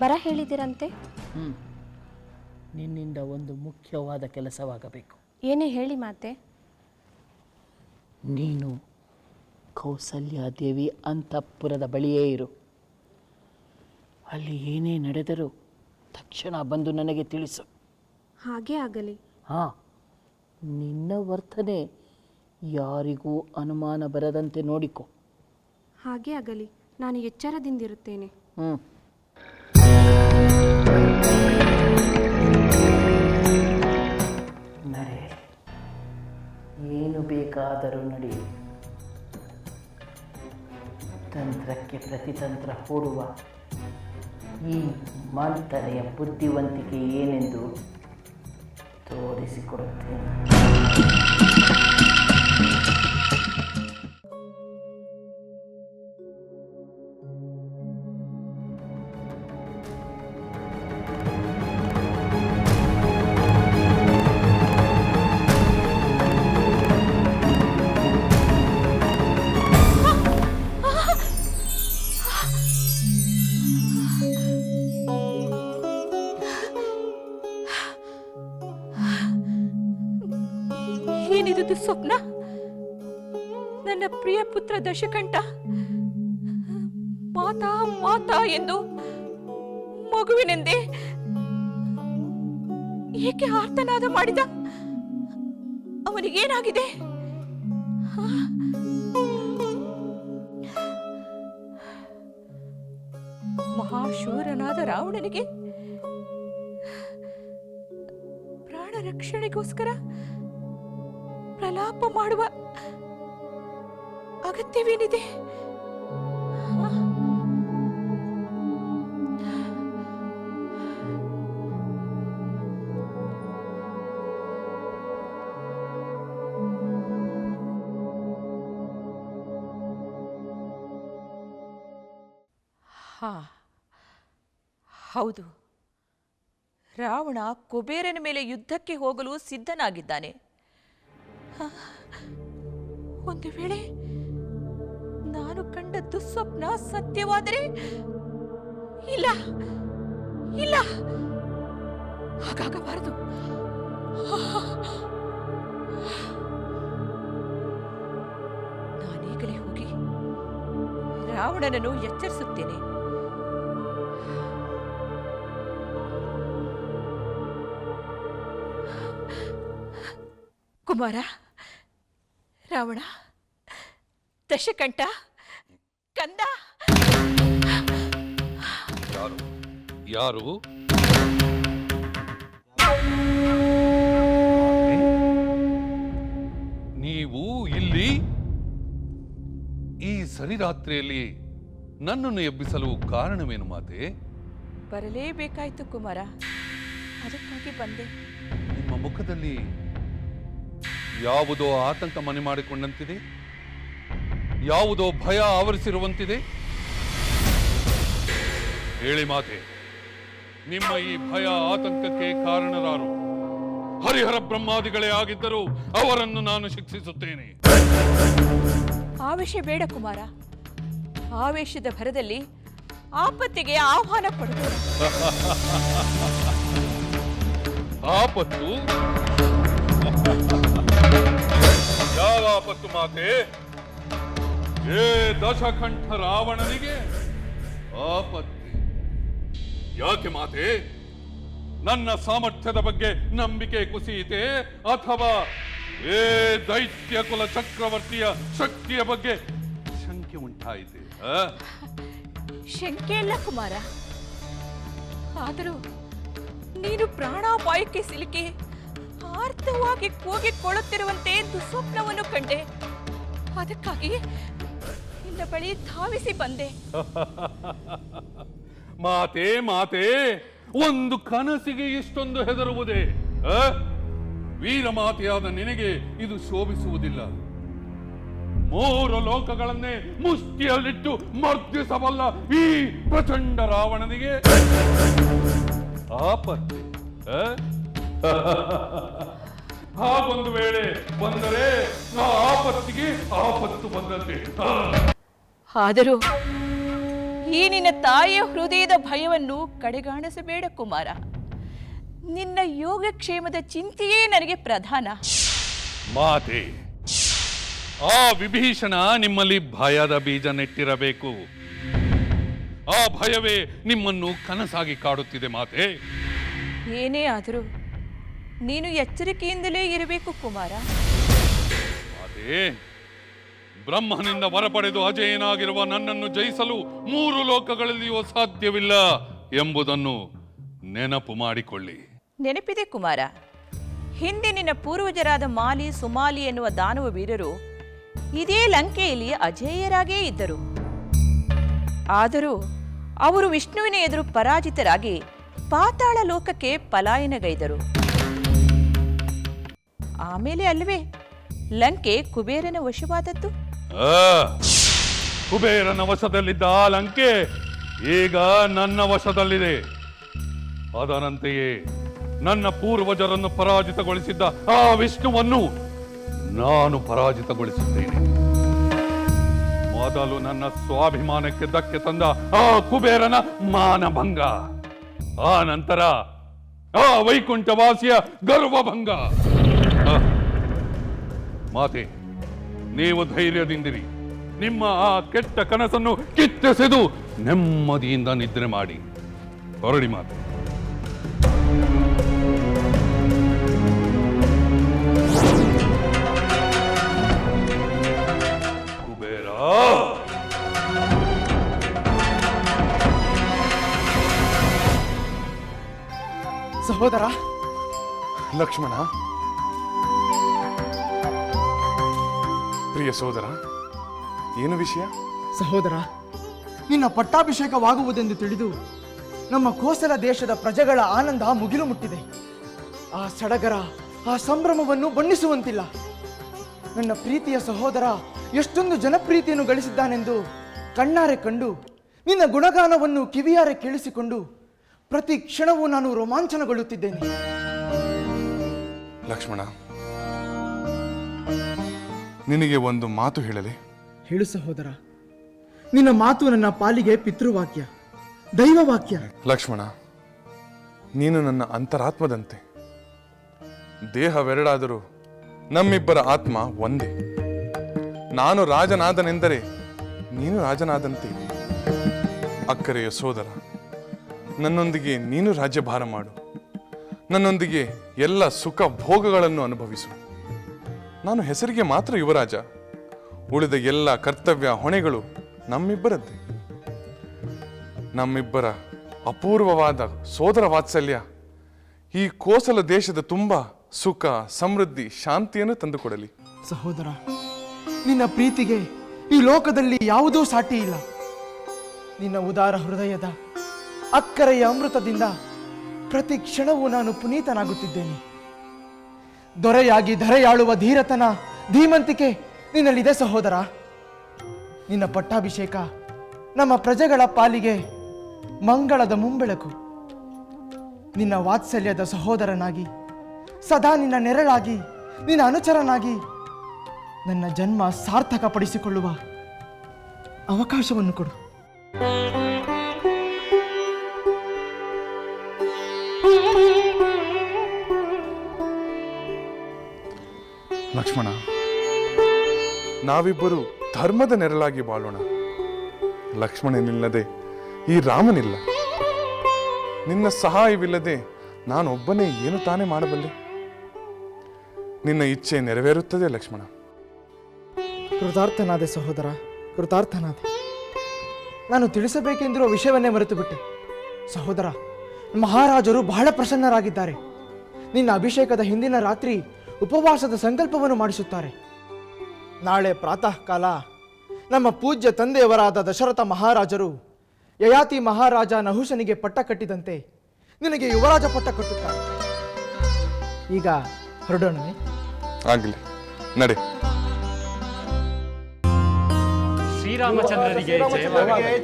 [SPEAKER 9] ಬರ ಹೇಳಿದಿರಂತೆ?
[SPEAKER 7] ನಿನ್ನಿಂದ ಒಂದು ಮುಖ್ಯವಾದ ಕೆಲಸವಾಗಬೇಕು.
[SPEAKER 9] ಏನೇ ಹೇಳಿ ಮಾತೆ.
[SPEAKER 7] ನೀನು ಕೌಸಲ್ಯಾದೇವಿ ಅಂತಃಪುರದ ಬಳಿಯೇ ಇರು. ಅಲ್ಲಿ ಏನೇ ನಡೆದರೂ ತಕ್ಷಣ ಬಂದು ನನಗೆ ತಿಳಿಸು.
[SPEAKER 9] ಹಾಗೇ ಆಗಲಿ.
[SPEAKER 7] ಹಾಂ, ನಿನ್ನ ವರ್ತನೆ ಯಾರಿಗೂ ಅನುಮಾನ ಬರದಂತೆ ನೋಡಿಕೊ.
[SPEAKER 9] ಹಾಗೇ ಆಗಲಿ, ನಾನು ಎಚ್ಚರದಿಂದಿರುತ್ತೇನೆ.
[SPEAKER 7] ನಡೆ, ಏನು ಬೇಕಾದರೂ ನಡಿ. ತಂತ್ರಕ್ಕೆ ಪ್ರತಿತಂತ್ರ ಹೂಡುವ ಈ ಮಂಥನೆಯ ಬುದ್ಧಿವಂತಿಕೆ ಏನೆಂದು ತೋರಿಸಿಕೊಡುತ್ತೇನೆ.
[SPEAKER 4] ಏನಿದು ಸ್ವಪ್ನ? ನನ್ನ ಪ್ರಿಯ ಪುತ್ರ ದಶಕಂಠ ಮಾತಾ ಮಾತಾ ಎಂದು ಮಗುವಿನೆಂದೇ ಏಕೆ ಆರ್ತನಾದ ಮಾಡಿದ? ಅವನಿಗೇನಾಗಿದೆ? ಮಹಾಶೂರನಾದ ರಾವಣನಿಗೆ ಪ್ರಾಣ ರಕ್ಷಣೆಗೋಸ್ಕರ ಪ್ರಲಾಪ ಮಾಡುವ ಅಗತ್ಯವೇನಿದೆ?
[SPEAKER 10] ಹೌದು, ರಾವಣ ಕುಬೇರನ ಮೇಲೆ ಯುದ್ಧಕ್ಕೆ ಹೋಗಲು ಸಿದ್ಧನಾಗಿದ್ದಾನೆ.
[SPEAKER 4] ಒಂದು ವೇಳೆ ನಾನು ಕಂಡ ದುಸ್ವಪ್ನ ಸತ್ಯವಾದರೆ? ಇಲ್ಲ ಇಲ್ಲ, ಹಾಗಾಗಬಾರದು. ನಾನೀಗಲೇ ಹೋಗಿ
[SPEAKER 10] ರಾವಣನನ್ನು ಎಚ್ಚರಿಸುತ್ತೇನೆ. ಕುಮಾರ, ರಾವಣ, ದಶಕಂಠ, ಕಂದ.
[SPEAKER 11] ಯಾರು? ನೀವು ಇಲ್ಲಿ ಈ ಸರಿರಾತ್ರಿಯಲ್ಲಿ ನನ್ನನ್ನು ಎಬ್ಬಿಸಲು ಕಾರಣವೇನು ಮಾತೆ?
[SPEAKER 10] ಬರಲೇಬೇಕಾಯ್ತು ಕುಮಾರ, ಅದಕ್ಕಾಗಿ ಬಂದೆ.
[SPEAKER 11] ನಿಮ್ಮ ಮುಖದಲ್ಲಿ ಯಾವುದೋ ಆತಂಕ ಮನೆ ಮಾಡಿಕೊಂಡಂತಿದೆ, ಯಾವುದೋ ಭಯ ಆವರಿಸಿರುವಂತಿದೆ. ಹೇಳಿ ಮಾತೆ, ನಿಮ್ಮ ಈ ಭಯ ಆತಂಕಕ್ಕೆ ಕಾರಣರಾರು? ಹರಿಹರ ಬ್ರಹ್ಮಾದಿಗಳೇ ಆಗಿದ್ದರೂ ಅವರನ್ನು ನಾನು ಶಿಕ್ಷಿಸುತ್ತೇನೆ.
[SPEAKER 10] ಆವೇಶ ಬೇಡ ಕುಮಾರ. ಆವೇಶದ ಭರದಲ್ಲಿ ಆಪತ್ತಿಗೆ ಆಹ್ವಾನ ಕೊಡುತ್ತೇನೆ.
[SPEAKER 11] ಆಪತ್ತು? ಯಾವ ಆಪತ್ತು ಮಾತೆ? ಏ ದಶಕಂಠ ರಾವಣನಿಗೆ ಆಪತ್ತು? ಯಾಕೆ ಮಾತೆ? ನನ್ನ ಸಾಮರ್ಥ್ಯದ ಬಗ್ಗೆ ನಂಬಿಕೆ ಕುಸಿಯಿತೆ, ಅಥವಾ ಏ ದೈತ್ಯ ಕುಲ ಚಕ್ರವರ್ತಿಯ ಶಕ್ತಿಯ ಬಗ್ಗೆ ಶಂಕೆ ಉಂಟಾಯಿತೆ?
[SPEAKER 10] ಶಂಕೆ ಇಲ್ಲ ಕುಮಾರ, ಆದರೂ ನೀನು ಪ್ರಾಣಾಪಾಯಕ್ಕೆ ಸಿಲುಕಿ ಆರ್ತವಾಗಿ ಕೂಗಿಕೊಳ್ಳುತ್ತಿರುವಂತೆ ದುಸ್ವಪ್ನವನ್ನು ಕಂಡೆ. ಅದಕ್ಕಾಗಿ ನಿನ್ನ ಬಳಿ ಧಾವಿಸಿ ಬಂದೆ.
[SPEAKER 11] ಮಾತೆ ಮಾತೆ, ಒಂದು ಕನಸಿಗೆ ಇಷ್ಟೊಂದು ಹೆದರುವುದೇ? ವೀರಮಾತೆಯಾದ ನಿನಗೆ ಇದು ಶೋಭಿಸುವುದಿಲ್ಲ. 3 ಲೋಕಗಳನ್ನೇ ಮುಷ್ಟಿಯಲ್ಲಿಟ್ಟು ಮರ್ದಿಸಬಲ್ಲ ಈ ಪ್ರಚಂಡ ರಾವಣನಿಗೆ ಆಪತ್ತು? ಹಾಗೊಂದು ವೇಳೆ ಬಂದರೆ ಆ ಆಪತ್ತಿಗೆ ಆಪತ್ತು ಬಂದಂತೆ.
[SPEAKER 10] ಆದರೂ ಈ ನಿನ್ನ ತಾಯಿಯ ಹೃದಯದ ಭಯವನ್ನು ಕಡೆಗಾಣಿಸಬೇಡ ಕುಮಾರ. ನಿನ್ನ ಯೋಗಕ್ಷೇಮದ ಚಿಂತೆಯೇ ನನಗೆ ಪ್ರಧಾನ.
[SPEAKER 11] ಮಾತೆ, ಆ ವಿಭೀಷಣ ನಿಮ್ಮಲ್ಲಿ ಭಯದ ಬೀಜ ನೆಟ್ಟಿರಬೇಕು. ಆ ಭಯವೇ ನಿಮ್ಮನ್ನು ಕನಸಾಗಿ ಕಾಡುತ್ತಿದೆ ಮಾತೆ.
[SPEAKER 10] ಏನೇ ಆದರೂ ನೀನು ಎಚ್ಚರಿಕೆಯಿಂದಲೇ ಇರಬೇಕು ಕುಮಾರ.
[SPEAKER 11] ಮಾತೆ, ಬ್ರಹ್ಮನಿಂದ ವರ ಪಡೆದು ಅಜೇಯನಾಗಿರುವ ನನ್ನನ್ನು ಜಯಿಸಲು 3 ಲೋಕಗಳಲ್ಲಿಯೂ ಸಾಧ್ಯವಿಲ್ಲ ಎಂಬುದನ್ನು ನೆನಪು ಮಾಡಿಕೊಳ್ಳಿ.
[SPEAKER 10] ನೆನಪಿದೆ ಕುಮಾರ. ಹಿಂದೆ ನಿನ್ನ ಪೂರ್ವಜರಾದ ಮಾಲಿ, ಸುಮಾಲಿ ಎನ್ನುವ ದಾನವ ವೀರರು ಇದೇ ಲಂಕೆಯಲ್ಲಿ ಅಜೇಯರಾಗೇ ಇದ್ದರು. ಆದರೂ ಅವರು ವಿಷ್ಣುವಿನ ಎದುರು ಪರಾಜಿತರಾಗಿ ಪಾತಾಳ ಲೋಕಕ್ಕೆ ಪಲಾಯನಗೈದರು. ಆಮೇಲೆ ಅಲ್ವೇ ಲಂಕೆ ಕುಬೇರನ ವಶವಾದದ್ದು.
[SPEAKER 11] ಕುಬೇರನ ವಶದಲ್ಲಿದ್ದ ಆ ಲಂಕೆ ಈಗ ನನ್ನ ವಶದಲ್ಲಿದೆ. ಅದರಂತೆಯೇ ನನ್ನ ಪೂರ್ವಜರನ್ನು ಪರಾಜಿತಗೊಳಿಸಿದ್ದ ಆ ವಿಷ್ಣುವನ್ನು ನಾನು ಪರಾಜಿತಗೊಳಿಸುತ್ತೇನೆ. ಮೊದಲು ನನ್ನ ಸ್ವಾಭಿಮಾನಕ್ಕೆ ಧಕ್ಕೆ ತಂದ ಆ ಕುಬೇರನ ಮಾನಭಂಗ, ಆ ನಂತರ ಆ ವೈಕುಂಠವಾಸಿಯ ಗರ್ವಭಂಗ. ಮಾತೆ, ನೀವು ಧೈರ್ಯದಿಂದಿರಿ. ನಿಮ್ಮ ಆ ಕೆಟ್ಟ ಕನಸನ್ನು ಕಿತ್ತೆಸೆದು ನೆಮ್ಮದಿಯಿಂದ ನಿದ್ರೆ ಮಾಡಿ ಹೊರಡಿ ಮಾತೆ. ಕುಬೇರ,
[SPEAKER 1] ಸಹೋದರ
[SPEAKER 5] ಲಕ್ಷ್ಮಣ, ಪ್ರಿಯ ಸೋದರ, ಏನು ವಿಷಯ?
[SPEAKER 1] ಸಹೋದರ, ನಿನ್ನ ಪಟ್ಟಾಭಿಷೇಕವಾಗುವುದೆಂದು ತಿಳಿದು ನಮ್ಮ ಕೋಸಲ ದೇಶದ ಪ್ರಜೆಗಳ ಆನಂದ ಮುಗಿಲು ಮುಟ್ಟಿದೆ. ಆ ಸಡಗರ, ಆ ಸಂಭ್ರಮವನ್ನು ಬಣ್ಣಿಸುವಂತಿಲ್ಲ. ನನ್ನ ಪ್ರೀತಿಯ ಸಹೋದರ ಎಷ್ಟೊಂದು ಜನಪ್ರೀತಿಯನ್ನು ಗಳಿಸಿದ್ದಾನೆಂದು ಕಣ್ಣಾರೆ ಕಂಡು, ನಿನ್ನ ಗುಣಗಾನವನ್ನು ಕಿವಿಯಾರೆ ಕೇಳಿಸಿಕೊಂಡು ಪ್ರತಿ ಕ್ಷಣವೂ ನಾನು ರೋಮಾಂಚನಗೊಳ್ಳುತ್ತಿದ್ದೇನೆ.
[SPEAKER 5] ಲಕ್ಷ್ಮಣ, ನಿನಗೆ ಒಂದು ಮಾತು ಹೇಳಲೇ?
[SPEAKER 1] ಹೇಳು ಸಹೋದರ. ನಿನ್ನ ಮಾತು ನನ್ನ ಪಾಲಿಗೆ ಪಿತೃವಾಕ್ಯ, ದೈವವಾಕ್ಯ.
[SPEAKER 5] ಲಕ್ಷ್ಮಣ, ನೀನು ನನ್ನ ಅಂತರಾತ್ಮದಂತೆ. ದೇಹವೆರಡಾದರೂ ನಮ್ಮಿಬ್ಬರ ಆತ್ಮ ಒಂದೇ. ನಾನು ರಾಜನಾದನೆಂದರೆ ನೀನು ರಾಜನಾದಂತೆ ಅಕ್ಕರೆಯ ಸೋದರ, ನನ್ನೊಂದಿಗೆ ನೀನು ರಾಜ್ಯಭಾರ ಮಾಡು. ನನ್ನೊಂದಿಗೆ ಎಲ್ಲ ಸುಖ ಭೋಗಗಳನ್ನು ಅನುಭವಿಸು. ನಾನು ಹೆಸರಿಗೆ ಮಾತ್ರ ಯುವರಾಜ, ಉಳಿದ ಎಲ್ಲ ಕರ್ತವ್ಯ ಹೊಣೆಗಳು ನಮ್ಮಿಬ್ಬರದ್ದೇ. ನಮ್ಮಿಬ್ಬರ ಅಪೂರ್ವವಾದ ಸೋದರ ವಾತ್ಸಲ್ಯ ಈ ಕೋಸಲ ದೇಶದ ತುಂಬ ಸುಖ, ಸಮೃದ್ಧಿ, ಶಾಂತಿಯನ್ನು ತಂದುಕೊಡಲಿ.
[SPEAKER 1] ಸಹೋದರ, ನಿನ್ನ ಪ್ರೀತಿಗೆ ಈ ಲೋಕದಲ್ಲಿ ಯಾವುದೂ ಸಾಟಿ ಇಲ್ಲ. ನಿನ್ನ ಉದಾರ ಹೃದಯದ ಅಕ್ಕರೆಯ ಅಮೃತದಿಂದ ಪ್ರತಿ ಕ್ಷಣವೂ ನಾನು ಪುನೀತನಾಗುತ್ತಿದ್ದೇನೆ. ದೊರೆಯಾಗಿ ಧರೆಯಾಳುವ ಧೀರತನ, ಧೀಮಂತಿಕೆ ನಿನ್ನಲ್ಲಿದೆ ಸಹೋದರ. ನಿನ್ನ ಪಟ್ಟಾಭಿಷೇಕ ನಮ್ಮ ಪ್ರಜೆಗಳ ಪಾಲಿಗೆ ಮಂಗಳದ ಮುಂಬೆಳಕು. ನಿನ್ನ ವಾತ್ಸಲ್ಯದ ಸಹೋದರನಾಗಿ, ಸದಾ ನಿನ್ನ ನೆರಳಾಗಿ, ನಿನ್ನ ಅನುಚರನಾಗಿ ನನ್ನ ಜನ್ಮ ಸಾರ್ಥಕಪಡಿಸಿಕೊಳ್ಳುವ ಅವಕಾಶವನ್ನು ಕೊಡು.
[SPEAKER 5] ಲಕ್ಷ್ಮಣ, ನಾವಿಬ್ಬರು ಧರ್ಮದ ನೆರಳಾಗಿ ಬಾಳೋಣ. ಲಕ್ಷ್ಮಣನಿಲ್ಲದೆ ಈ ರಾಮನಿಲ್ಲ. ನಿನ್ನ ಸಹಾಯವಿಲ್ಲದೆ ನಾನೊಬ್ಬನೇ ಏನು ತಾನೇ ಮಾಡಬಲ್ಲೆ? ನಿನ್ನ ಇಚ್ಛೆ ನೆರವೇರುತ್ತದೆ ಲಕ್ಷ್ಮಣ.
[SPEAKER 1] ಕೃತಾರ್ಥನಾದೆ ಸಹೋದರ, ಕೃತಾರ್ಥನಾದೆ. ನಾನು ತಿಳಿಸಬೇಕೆಂದಿರುವ ವಿಷಯವನ್ನೇ ಮರೆತು ಬಿಟ್ಟೆ. ಸಹೋದರ, ಮಹಾರಾಜರು ಬಹಳ ಪ್ರಸನ್ನರಾಗಿದ್ದಾರೆ. ನಿನ್ನ ಅಭಿಷೇಕದ ಹಿಂದಿನ ರಾತ್ರಿ ಉಪವಾಸದ ಸಂಕಲ್ಪವನ್ನು ಮಾಡಿಸುತ್ತಾರೆ. ನಾಳೆ ಪ್ರಾತಃ ಕಾಲ ನಮ್ಮ ಪೂಜ್ಯ ತಂದೆಯವರಾದ ದಶರಥ ಮಹಾರಾಜರು ಯಯಾತಿ ಮಹಾರಾಜ ನಹುಷನಿಗೆ ಪಟ್ಟ ಕಟ್ಟಿದಂತೆ ನಿನಗೆ ಯುವರಾಜ ಪಟ್ಟ ಕಟ್ಟುತ್ತಾರೆ. ಈಗ ಹೊರಡೋಣವೇ?
[SPEAKER 5] ಆಗಲಿ, ನಡೆ.
[SPEAKER 12] ಶ್ರೀರಾಮಚಂದ್ರನಿಗೆ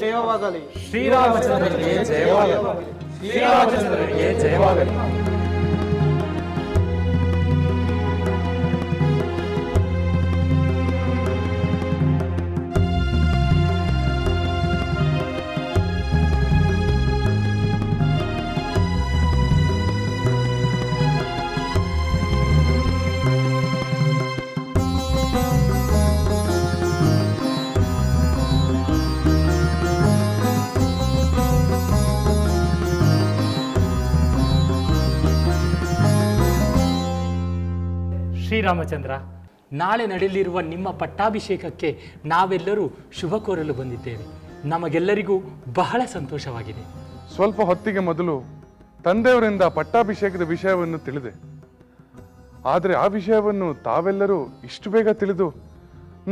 [SPEAKER 12] ಜಯವಾಗಲಿ. ಶ್ರೀರಾಮಚಂದ್ರನಿಗೆ ಜಯವಾಗಲಿ. ಶ್ರೀರಾಮಚಂದ್ರನಿಗೆ ಜಯವಾಗಲಿ. ಶ್ರೀರಾಮಚಂದ್ರ, ನಾಳೆ ನಡೆಯಲಿರುವ ನಿಮ್ಮ ಪಟ್ಟಾಭಿಷೇಕಕ್ಕೆ ನಾವೆಲ್ಲರೂ ಶುಭ ಕೋರಲು ಬಂದಿದ್ದೇವೆ. ನಮಗೆಲ್ಲರಿಗೂ ಬಹಳ ಸಂತೋಷವಾಗಿದೆ.
[SPEAKER 5] ಸ್ವಲ್ಪ ಹೊತ್ತಿಗೆ ಮೊದಲು ತಂದೆಯವರಿಂದ ಪಟ್ಟಾಭಿಷೇಕದ ವಿಷಯವನ್ನು ತಿಳಿದೆ. ಆದರೆ ಆ ವಿಷಯವನ್ನು ತಾವೆಲ್ಲರೂ ಇಷ್ಟು ಬೇಗ ತಿಳಿದು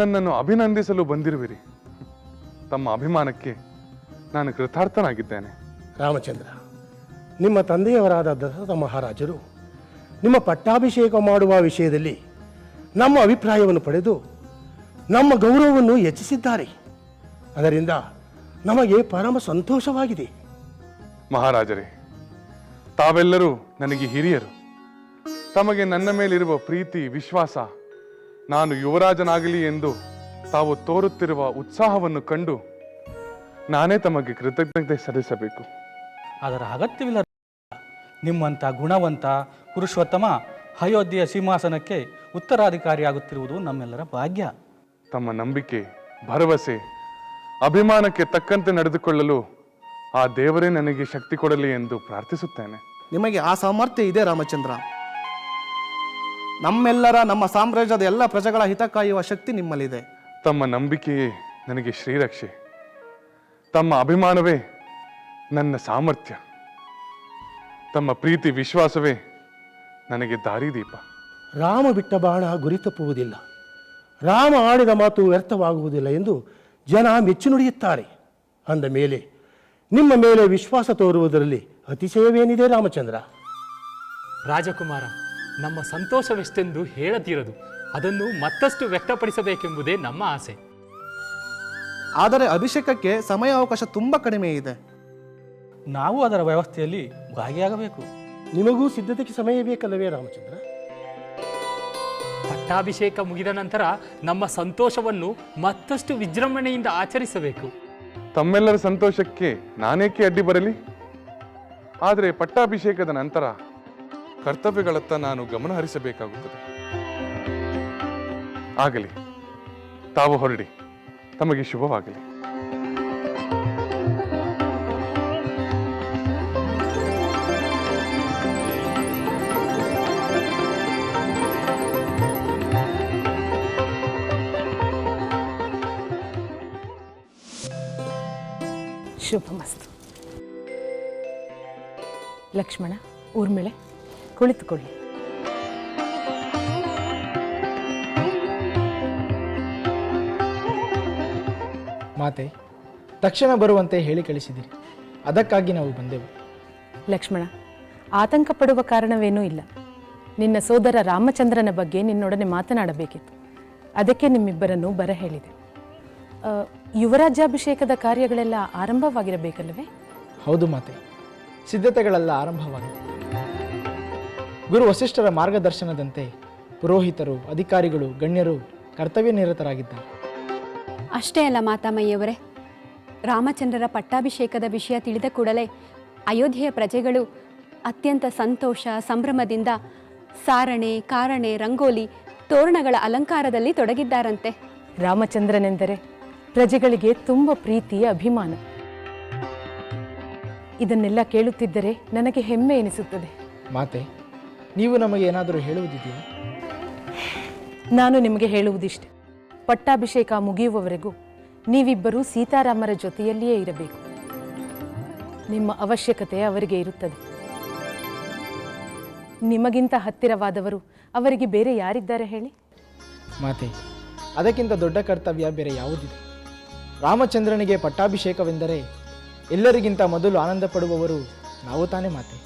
[SPEAKER 5] ನನ್ನನ್ನು ಅಭಿನಂದಿಸಲು ಬಂದಿರುವಿರಿ. ತಮ್ಮ ಅಭಿಮಾನಕ್ಕೆ ನಾನು ಕೃತಾರ್ಥನಾಗಿದ್ದೇನೆ.
[SPEAKER 13] ರಾಮಚಂದ್ರ, ನಿಮ್ಮ ತಂದೆಯವರಾದ ದಶರಥ ಮಹಾರಾಜರು ನಿಮ್ಮ ಪಟ್ಟಾಭಿಷೇಕ ಮಾಡುವ ವಿಷಯದಲ್ಲಿ ನಮ್ಮ ಅಭಿಪ್ರಾಯವನ್ನು ಪಡೆದು ನಮ್ಮ ಗೌರವವನ್ನು ಹೆಚ್ಚಿಸಿದ್ದಾರೆ. ಅದರಿಂದ ನಮಗೆ ಪರಮ ಸಂತೋಷವಾಗಿದೆ.
[SPEAKER 5] ಮಹಾರಾಜರೇ, ತಾವೆಲ್ಲರೂ ನನಗೆ ಹಿರಿಯರು. ತಮಗೆ ನನ್ನ ಮೇಲಿರುವ ಪ್ರೀತಿ, ವಿಶ್ವಾಸ, ನಾನು ಯುವರಾಜನಾಗಲಿ ಎಂದು ತಾವು ತೋರುತ್ತಿರುವ ಉತ್ಸಾಹವನ್ನು ಕಂಡು ನಾನೇ ತಮಗೆ ಕೃತಜ್ಞತೆ ಸಲ್ಲಿಸಬೇಕು.
[SPEAKER 12] ಅದರ ಅಗತ್ಯವಿಲ್ಲ. ನಿಮ್ಮಂಥ ಗುಣವಂತ ಪುರುಷೋತ್ತಮ ಅಯೋಧ್ಯೆಯ ಸಿಂಹಾಸನಕ್ಕೆ ಉತ್ತರಾಧಿಕಾರಿಯಾಗುತ್ತಿರುವುದು ನಮ್ಮೆಲ್ಲರ ಭಾಗ್ಯ.
[SPEAKER 5] ತಮ್ಮ ನಂಬಿಕೆ, ಭರವಸೆ, ಅಭಿಮಾನಕ್ಕೆ ತಕ್ಕಂತೆ ನಡೆದುಕೊಳ್ಳಲು ಆ ದೇವರೇ ನನಗೆ ಶಕ್ತಿ ಕೊಡಲಿ ಎಂದು ಪ್ರಾರ್ಥಿಸುತ್ತೇನೆ.
[SPEAKER 14] ನಿಮಗೆ ಆ ಸಾಮರ್ಥ್ಯ ಇದೆ ರಾಮಚಂದ್ರ. ನಮ್ಮೆಲ್ಲರ, ನಮ್ಮ ಸಾಮ್ರಾಜ್ಯದ ಎಲ್ಲ ಪ್ರಜೆಗಳ ಹಿತ ಕಾಯುವ ಶಕ್ತಿ ನಿಮ್ಮಲ್ಲಿದೆ.
[SPEAKER 5] ತಮ್ಮ ನಂಬಿಕೆಯೇ ನನಗೆ ಶ್ರೀರಕ್ಷೆ. ತಮ್ಮ ಅಭಿಮಾನವೇ ನನ್ನ ಸಾಮರ್ಥ್ಯ. ತಮ್ಮ ಪ್ರೀತಿ, ವಿಶ್ವಾಸವೇ ನನಗೆ ದಾರಿದೀಪ.
[SPEAKER 13] ರಾಮ ಬಿಟ್ಟ ಬಾಣ ಗುರಿ ತಪ್ಪುವುದಿಲ್ಲ, ರಾಮ ಆಡಿದ ಮಾತು ವ್ಯರ್ಥವಾಗುವುದಿಲ್ಲ ಎಂದು ಜನ ಮೆಚ್ಚು ನುಡಿಯುತ್ತಾರೆ. ಅಂದ ಮೇಲೆ ನಿಮ್ಮ ಮೇಲೆ ವಿಶ್ವಾಸ ತೋರುವುದರಲ್ಲಿ ಅತಿಶಯವೇನಿದೆ ರಾಮಚಂದ್ರ?
[SPEAKER 12] ರಾಜಕುಮಾರ, ನಮ್ಮ ಸಂತೋಷವೆಷ್ಟೆಂದು ಹೇಳತೀರದು. ಅದನ್ನು ಮತ್ತಷ್ಟು ವ್ಯಕ್ತಪಡಿಸಬೇಕೆಂಬುದೇ ನಮ್ಮ ಆಸೆ.
[SPEAKER 14] ಆದರೆ ಅಭಿಷೇಕಕ್ಕೆ ಸಮಯಾವಕಾಶ ತುಂಬ ಕಡಿಮೆ ಇದೆ.
[SPEAKER 12] ನಾವು ಅದರ ವ್ಯವಸ್ಥೆಯಲ್ಲಿ ಭಾಗಿಯಾಗಬೇಕು.
[SPEAKER 13] ನಿಮಗೂ ಸಿದ್ಧತೆಗೆ ಸಮಯ ಬೇಕಲ್ಲವೇ ರಾಮಚಂದ್ರ?
[SPEAKER 12] ಪಟ್ಟಾಭಿಷೇಕ ಮುಗಿದ ನಂತರ ನಮ್ಮ ಸಂತೋಷವನ್ನು ಮತ್ತಷ್ಟು ವಿಜೃಂಭಣೆಯಿಂದ ಆಚರಿಸಬೇಕು.
[SPEAKER 5] ತಮ್ಮೆಲ್ಲರ ಸಂತೋಷಕ್ಕೆ ನಾನೇಕೆ ಅಡ್ಡಿ ಬರಲಿ? ಆದರೆ ಪಟ್ಟಾಭಿಷೇಕದ ನಂತರ ಕರ್ತವ್ಯಗಳತ್ತ ನಾನು ಗಮನ ಹರಿಸಬೇಕಾಗುತ್ತದೆ. ಆಗಲಿ, ತಾವು ಹೊರಡಿ. ತಮಗೆ ಶುಭವಾಗಲಿ.
[SPEAKER 8] ಶುಭಮಸ್ತು. ಲಕ್ಷ್ಮಣ, ಊರ್ಮಿಳೆ, ಕುಳಿತುಕೊಳ್ಳಿ.
[SPEAKER 1] ಮಾತೆ, ತಕ್ಷಣ ಬರುವಂತೆ ಹೇಳಿ ಕಳಿಸಿದಿರಿ. ಅದಕ್ಕಾಗಿ ನಾವು ಬಂದೆವು.
[SPEAKER 8] ಲಕ್ಷ್ಮಣ, ಆತಂಕ ಪಡುವ ಕಾರಣವೇನೂ ಇಲ್ಲ. ನಿನ್ನ ಸೋದರ ರಾಮಚಂದ್ರನ ಬಗ್ಗೆ ನಿನ್ನೊಡನೆ ಮಾತನಾಡಬೇಕಿತ್ತು. ಅದಕ್ಕೆ ನಿಮ್ಮಿಬ್ಬರನ್ನು ಬರ ಹೇಳಿದೆ. ಯುವರಾಜ್ಯಾಭಿಷೇಕದ ಕಾರ್ಯಗಳೆಲ್ಲ ಆರಂಭವಾಗಿರಬೇಕಲ್ಲವೇ?
[SPEAKER 1] ಹೌದು ಮಾತೆ, ಸಿದ್ಧತೆಗಳೆಲ್ಲ ಆರಂಭವಾಗಿದೆ. ಗುರು ವಸಿಷ್ಠರ ಮಾರ್ಗದರ್ಶನದಂತೆ ಪುರೋಹಿತರು, ಅಧಿಕಾರಿಗಳು, ಗಣ್ಯರು ಕರ್ತವ್ಯ ನಿರತರಾಗಿದ್ದಾರೆ.
[SPEAKER 3] ಅಷ್ಟೇ ಅಲ್ಲ ಮಾತಾಮಯ್ಯವರೇ, ರಾಮಚಂದ್ರರ ಪಟ್ಟಾಭಿಷೇಕದ ವಿಷಯ ತಿಳಿದ ಕೂಡಲೇ ಅಯೋಧ್ಯೆಯ ಪ್ರಜೆಗಳು ಅತ್ಯಂತ ಸಂತೋಷ ಸಂಭ್ರಮದಿಂದ ಸಾರಣೆ, ಕಾರಣೆ, ರಂಗೋಲಿ, ತೋರಣಗಳ ಅಲಂಕಾರದಲ್ಲಿ ತೊಡಗಿದ್ದಾರಂತೆ.
[SPEAKER 8] ರಾಮಚಂದ್ರನೆಂದರೆ ಪ್ರಜೆಗಳಿಗೆ ತುಂಬ ಪ್ರೀತಿ, ಅಭಿಮಾನ. ಇದನ್ನೆಲ್ಲ ಕೇಳುತ್ತಿದ್ದರೆ ನನಗೆ ಹೆಮ್ಮೆ ಎನಿಸುತ್ತದೆ.
[SPEAKER 1] ಮಾತೆ, ನೀವು ನಮಗೆ ಏನಾದರೂ ಹೇಳುವುದಿದೆಯಾ?
[SPEAKER 8] ನಾನು ನಿಮಗೆ ಹೇಳುವುದಿಷ್ಟೆ. ಪಟ್ಟಾಭಿಷೇಕ ಮುಗಿಯುವವರೆಗೂ ನೀವಿಬ್ಬರೂ ಸೀತಾರಾಮರ ಜೊತೆಯಲ್ಲಿಯೇ ಇರಬೇಕು. ನಿಮ್ಮ ಅವಶ್ಯಕತೆ ಅವರಿಗೆ ಇರುತ್ತದೆ. ನಿಮಗಿಂತ ಹತ್ತಿರವಾದವರು ಅವರಿಗೆ ಬೇರೆ ಯಾರಿದ್ದಾರೆ ಹೇಳಿ?
[SPEAKER 1] ಮಾತೆ, ಅದಕ್ಕಿಂತ ದೊಡ್ಡ ಕರ್ತವ್ಯ ಬೇರೆ ಯಾವುದಿದೆ? ರಾಮಚಂದ್ರನಿಗೆ ಪಟ್ಟಾಭಿಷೇಕವೆಂದರೆ ಎಲ್ಲರಿಗಿಂತ ಮೊದಲು ಆನಂದ ಪಡುವವರು ನಾವು ತಾನೇ ಮಾತೆ.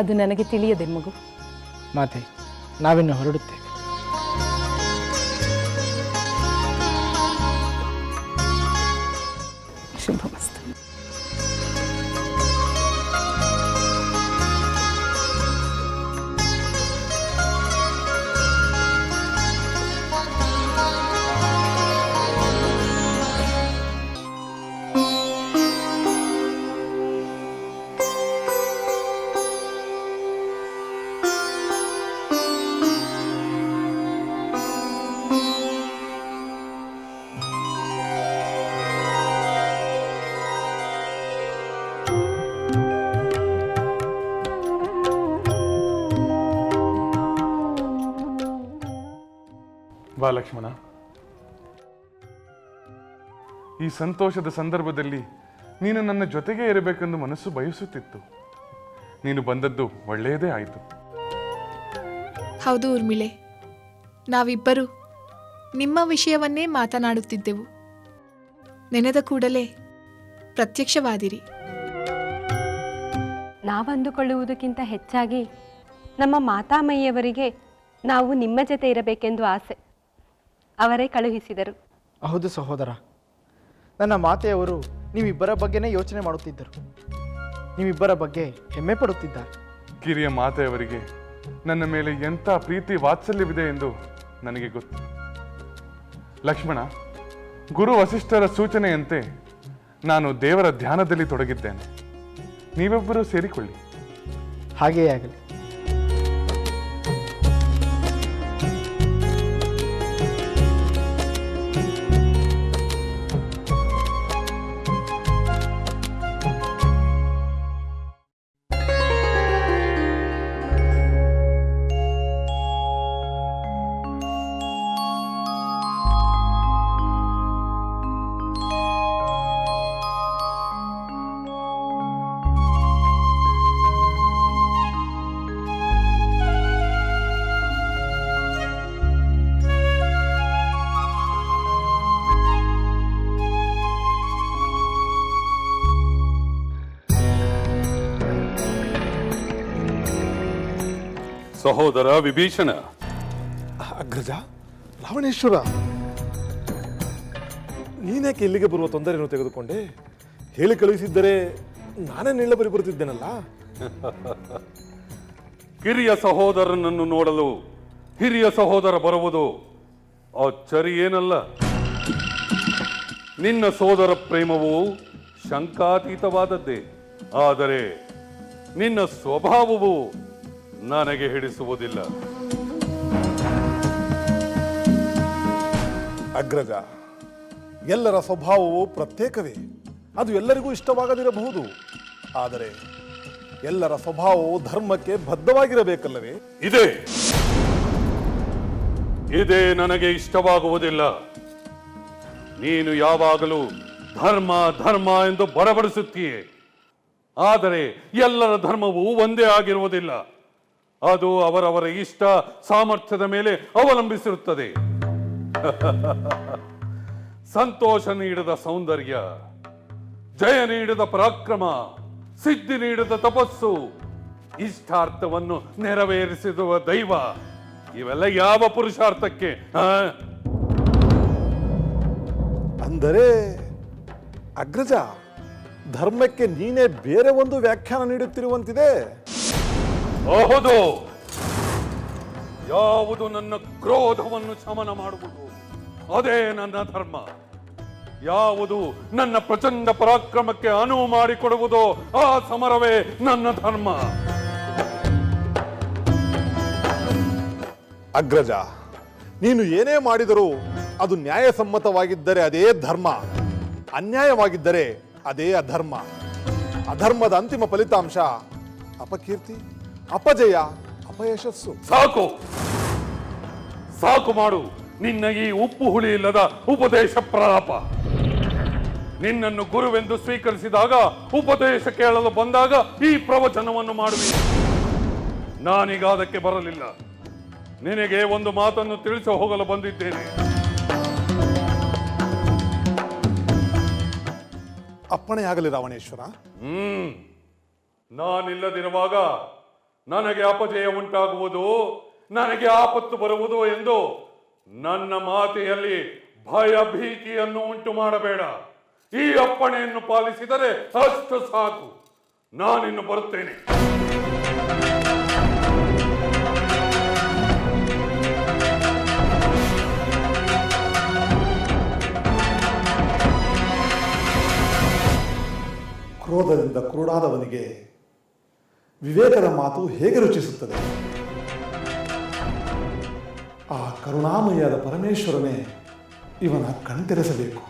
[SPEAKER 8] ಅದು ನನಗೆ ತಿಳಿಯದೆ ಮಗು.
[SPEAKER 1] ಮಾತೆ, ನಾವಿನ್ನು ಹೊರಡುತ್ತೇವೆ.
[SPEAKER 8] ಶುಭಮಸ್ತು.
[SPEAKER 5] ಬಾ ಲಕ್ಷ್ಮಣ. ಈ ಸಂತೋಷದ ಸಂದರ್ಭದಲ್ಲಿ ನೀನು ನನ್ನ ಜೊತೆಗೇ ಇರಬೇಕೆಂದು ಮನಸ್ಸು ಬಯಸುತ್ತಿತ್ತು. ನೀನು ಬಂದದ್ದು ಒಳ್ಳೆಯದೇ ಆಯಿತು.
[SPEAKER 15] ಹೌದು ಊರ್ಮಿಳೆ, ನಾವಿಬ್ಬರು ನಿಮ್ಮ ವಿಷಯವನ್ನೇ ಮಾತನಾಡುತ್ತಿದ್ದೆವು. ನೆನೆದ ಕೂಡಲೇ ಪ್ರತ್ಯಕ್ಷವಾದಿರಿ.
[SPEAKER 3] ನಾವಂದುಕೊಳ್ಳುವುದಕ್ಕಿಂತ ಹೆಚ್ಚಾಗಿ ನಮ್ಮ ಮಾತಾಮಯ್ಯವರಿಗೆ ನಾವು ನಿಮ್ಮ ಜೊತೆ ಇರಬೇಕೆಂದು ಆಸೆ. ಅವರೇ ಕಳುಹಿಸಿದರು.
[SPEAKER 1] ಹೌದು ಸಹೋದರ, ನನ್ನ ಮಾತೆಯವರು ನೀವಿಬ್ಬರ ಬಗ್ಗೆನೇ ಯೋಚನೆ ಮಾಡುತ್ತಿದ್ದರು. ನೀವಿಬ್ಬರ ಬಗ್ಗೆ ಹೆಮ್ಮೆ ಪಡುತ್ತಿದ್ದಾರೆ.
[SPEAKER 5] ಕಿರಿಯ ಮಾತೆಯವರಿಗೆ ನನ್ನ ಮೇಲೆ ಎಂಥ ಪ್ರೀತಿ ವಾತ್ಸಲ್ಯವಿದೆ ಎಂದು ನನಗೆ ಗೊತ್ತು. ಲಕ್ಷ್ಮಣ, ಗುರು ವಸಿಷ್ಠರ ಸೂಚನೆಯಂತೆ ನಾನು ದೇವರ ಧ್ಯಾನದಲ್ಲಿ ತೊಡಗಿದ್ದೇನೆ. ನೀವಿಬ್ಬರೂ ಸೇರಿಕೊಳ್ಳಿ.
[SPEAKER 1] ಹಾಗೆಯೇ ಆಗಲಿ.
[SPEAKER 11] ಸಹೋದರ ವಿಭೀಷಣ.
[SPEAKER 16] ಅಗ್ರಜ, ರಾವಣೇಶ್ವರ, ನೀನ್ಯಾಕೆ ಇಲ್ಲಿಗೆ ಬರುವ ತೊಂದರೆಯನ್ನು ತೆಗೆದುಕೊಂಡೆ? ಹೇಳಿ ಕಳುಹಿಸಿದ್ದರೆ ನಾನೇ ನಿಳ್ಳಬರಿ ಬರುತ್ತಿದ್ದೇನಲ್ಲ.
[SPEAKER 11] ಕಿರಿಯ ಸಹೋದರನನ್ನು ನೋಡಲು ಹಿರಿಯ ಸಹೋದರ ಬರುವುದು ಅಚ್ಚರಿ ಏನಲ್ಲ. ನಿನ್ನ ಸೋದರ ಪ್ರೇಮವು ಶಂಕಾತೀತವಾದದ್ದೇ. ಆದರೆ ನಿನ್ನ ಸ್ವಭಾವವು ನನಗೆ ಹಿಡಿಸುವುದಿಲ್ಲ.
[SPEAKER 16] ಅಗ್ರಜ, ಎಲ್ಲರ ಸ್ವಭಾವವು ಪ್ರತ್ಯೇಕವೇ. ಅದು ಎಲ್ಲರಿಗೂ ಇಷ್ಟವಾಗದಿರಬಹುದು. ಆದರೆ ಎಲ್ಲರ ಸ್ವಭಾವವು ಧರ್ಮಕ್ಕೆ ಬದ್ಧವಾಗಿರಬೇಕಲ್ಲವೇ?
[SPEAKER 11] ಇದೇ ನನಗೆ ಇಷ್ಟವಾಗುವುದಿಲ್ಲ. ನೀನು ಯಾವಾಗಲೂ ಧರ್ಮ ಧರ್ಮ ಎಂದು ಬಡಬಡಿಸುತ್ತೀಯೆ. ಆದರೆ ಎಲ್ಲರ ಧರ್ಮವು ಒಂದೇ ಆಗಿರುವುದಿಲ್ಲ. ಅದು ಅವರವರ ಇಷ್ಟ ಸಾಮರ್ಥ್ಯದ ಮೇಲೆ ಅವಲಂಬಿಸಿರುತ್ತದೆ. ಸಂತೋಷ ನೀಡದ ಸೌಂದರ್ಯ, ಜಯ ನೀಡದ ಪರಾಕ್ರಮ, ಸಿದ್ಧಿ ನೀಡದ ತಪಸ್ಸು, ಇಷ್ಟಾರ್ಥವನ್ನು ನೆರವೇರಿಸಿರುವ ದೈವ, ಇವೆಲ್ಲ ಯಾವ ಪುರುಷಾರ್ಥಕ್ಕೆ?
[SPEAKER 16] ಅಂದರೆ ಅಗ್ರಜ, ಧರ್ಮಕ್ಕೆ ನೀನೇ ಬೇರೆ ಒಂದು ವ್ಯಾಖ್ಯಾನ ನೀಡುತ್ತಿರುವಂತಿದೆ.
[SPEAKER 11] ಹೌದು. ಯಾವುದು ನನ್ನ ಕ್ರೋಧವನ್ನು ಶಮನ ಮಾಡುವುದು ಅದೇ ನನ್ನ ಧರ್ಮ. ಯಾವುದು ನನ್ನ ಪ್ರಚಂಡ ಪರಾಕ್ರಮಕ್ಕೆ ಅನುವು ಮಾಡಿಕೊಡುವುದೋ ಆ ಸಮರವೇ ನನ್ನ ಧರ್ಮ.
[SPEAKER 16] ಅಗ್ರಜ, ನೀನು ಏನೇ ಮಾಡಿದರೂ ಅದು ನ್ಯಾಯಸಮ್ಮತವಾಗಿದ್ದರೆ ಅದೇ ಧರ್ಮ, ಅನ್ಯಾಯವಾಗಿದ್ದರೆ ಅದೇ ಅಧರ್ಮ. ಅಧರ್ಮದ ಅಂತಿಮ ಫಲಿತಾಂಶ ಅಪಕೀರ್ತಿ, ಅಪಜಯ, ಅಪಯಶಸ್ಸು.
[SPEAKER 11] ಸಾಕು ಸಾಕು ಮಾಡು ನಿನ್ನ ಈ ಉಪ್ಪು ಹುಳಿ ಇಲ್ಲದ ಉಪದೇಶ ಪ್ರಲಾಪ. ನಿನ್ನನ್ನು ಗುರುವೆಂದು ಸ್ವೀಕರಿಸಿದಾಗ, ಉಪದೇಶ ಕೇಳಲು ಬಂದಾಗ ಈ ಪ್ರವಚನವನ್ನು ಮಾಡುವೆ. ನಾನೀಗ ಅದಕ್ಕೆ ಬರಲಿಲ್ಲ. ನಿನಗೆ ಒಂದು ಮಾತನ್ನು ತಿಳಿಸಿ ಹೋಗಲು ಬಂದಿದ್ದೇನೆ.
[SPEAKER 16] ಅಪ್ಪಣೆಯಾಗಲಿ ರಾವಣೇಶ್ವರ.
[SPEAKER 11] ನಾನಿಲ್ಲದಿರುವಾಗ ನನಗೆ ಅಪಜಯ ಉಂಟಾಗುವುದು, ನನಗೆ ಆಪತ್ತು ಬರುವುದು ಎಂದು ನನ್ನ ಮಾತೆಯಲ್ಲಿ ಭಯ ಭೀತಿಯನ್ನು ಉಂಟು ಮಾಡಬೇಡ. ಈ ಅಪ್ಪಣೆಯನ್ನು ಪಾಲಿಸಿದರೆ ಅಷ್ಟು ಸಾಕು. ನಾನಿನ್ನು ಬರುತ್ತೇನೆ.
[SPEAKER 16] ಕ್ರೋಧದಿಂದ ಕುರುಡಾದವನಿಗೆ ವಿವೇಕದ ಮಾತು ಹೇಗೆ ರುಚಿಸುತ್ತದೆ? ಆ ಕರುಣಾಮಯಿಯಾದ ಪರಮೇಶ್ವರನೇ ಇವನ ಕಣ್ತೆರೆಸಬೇಕು.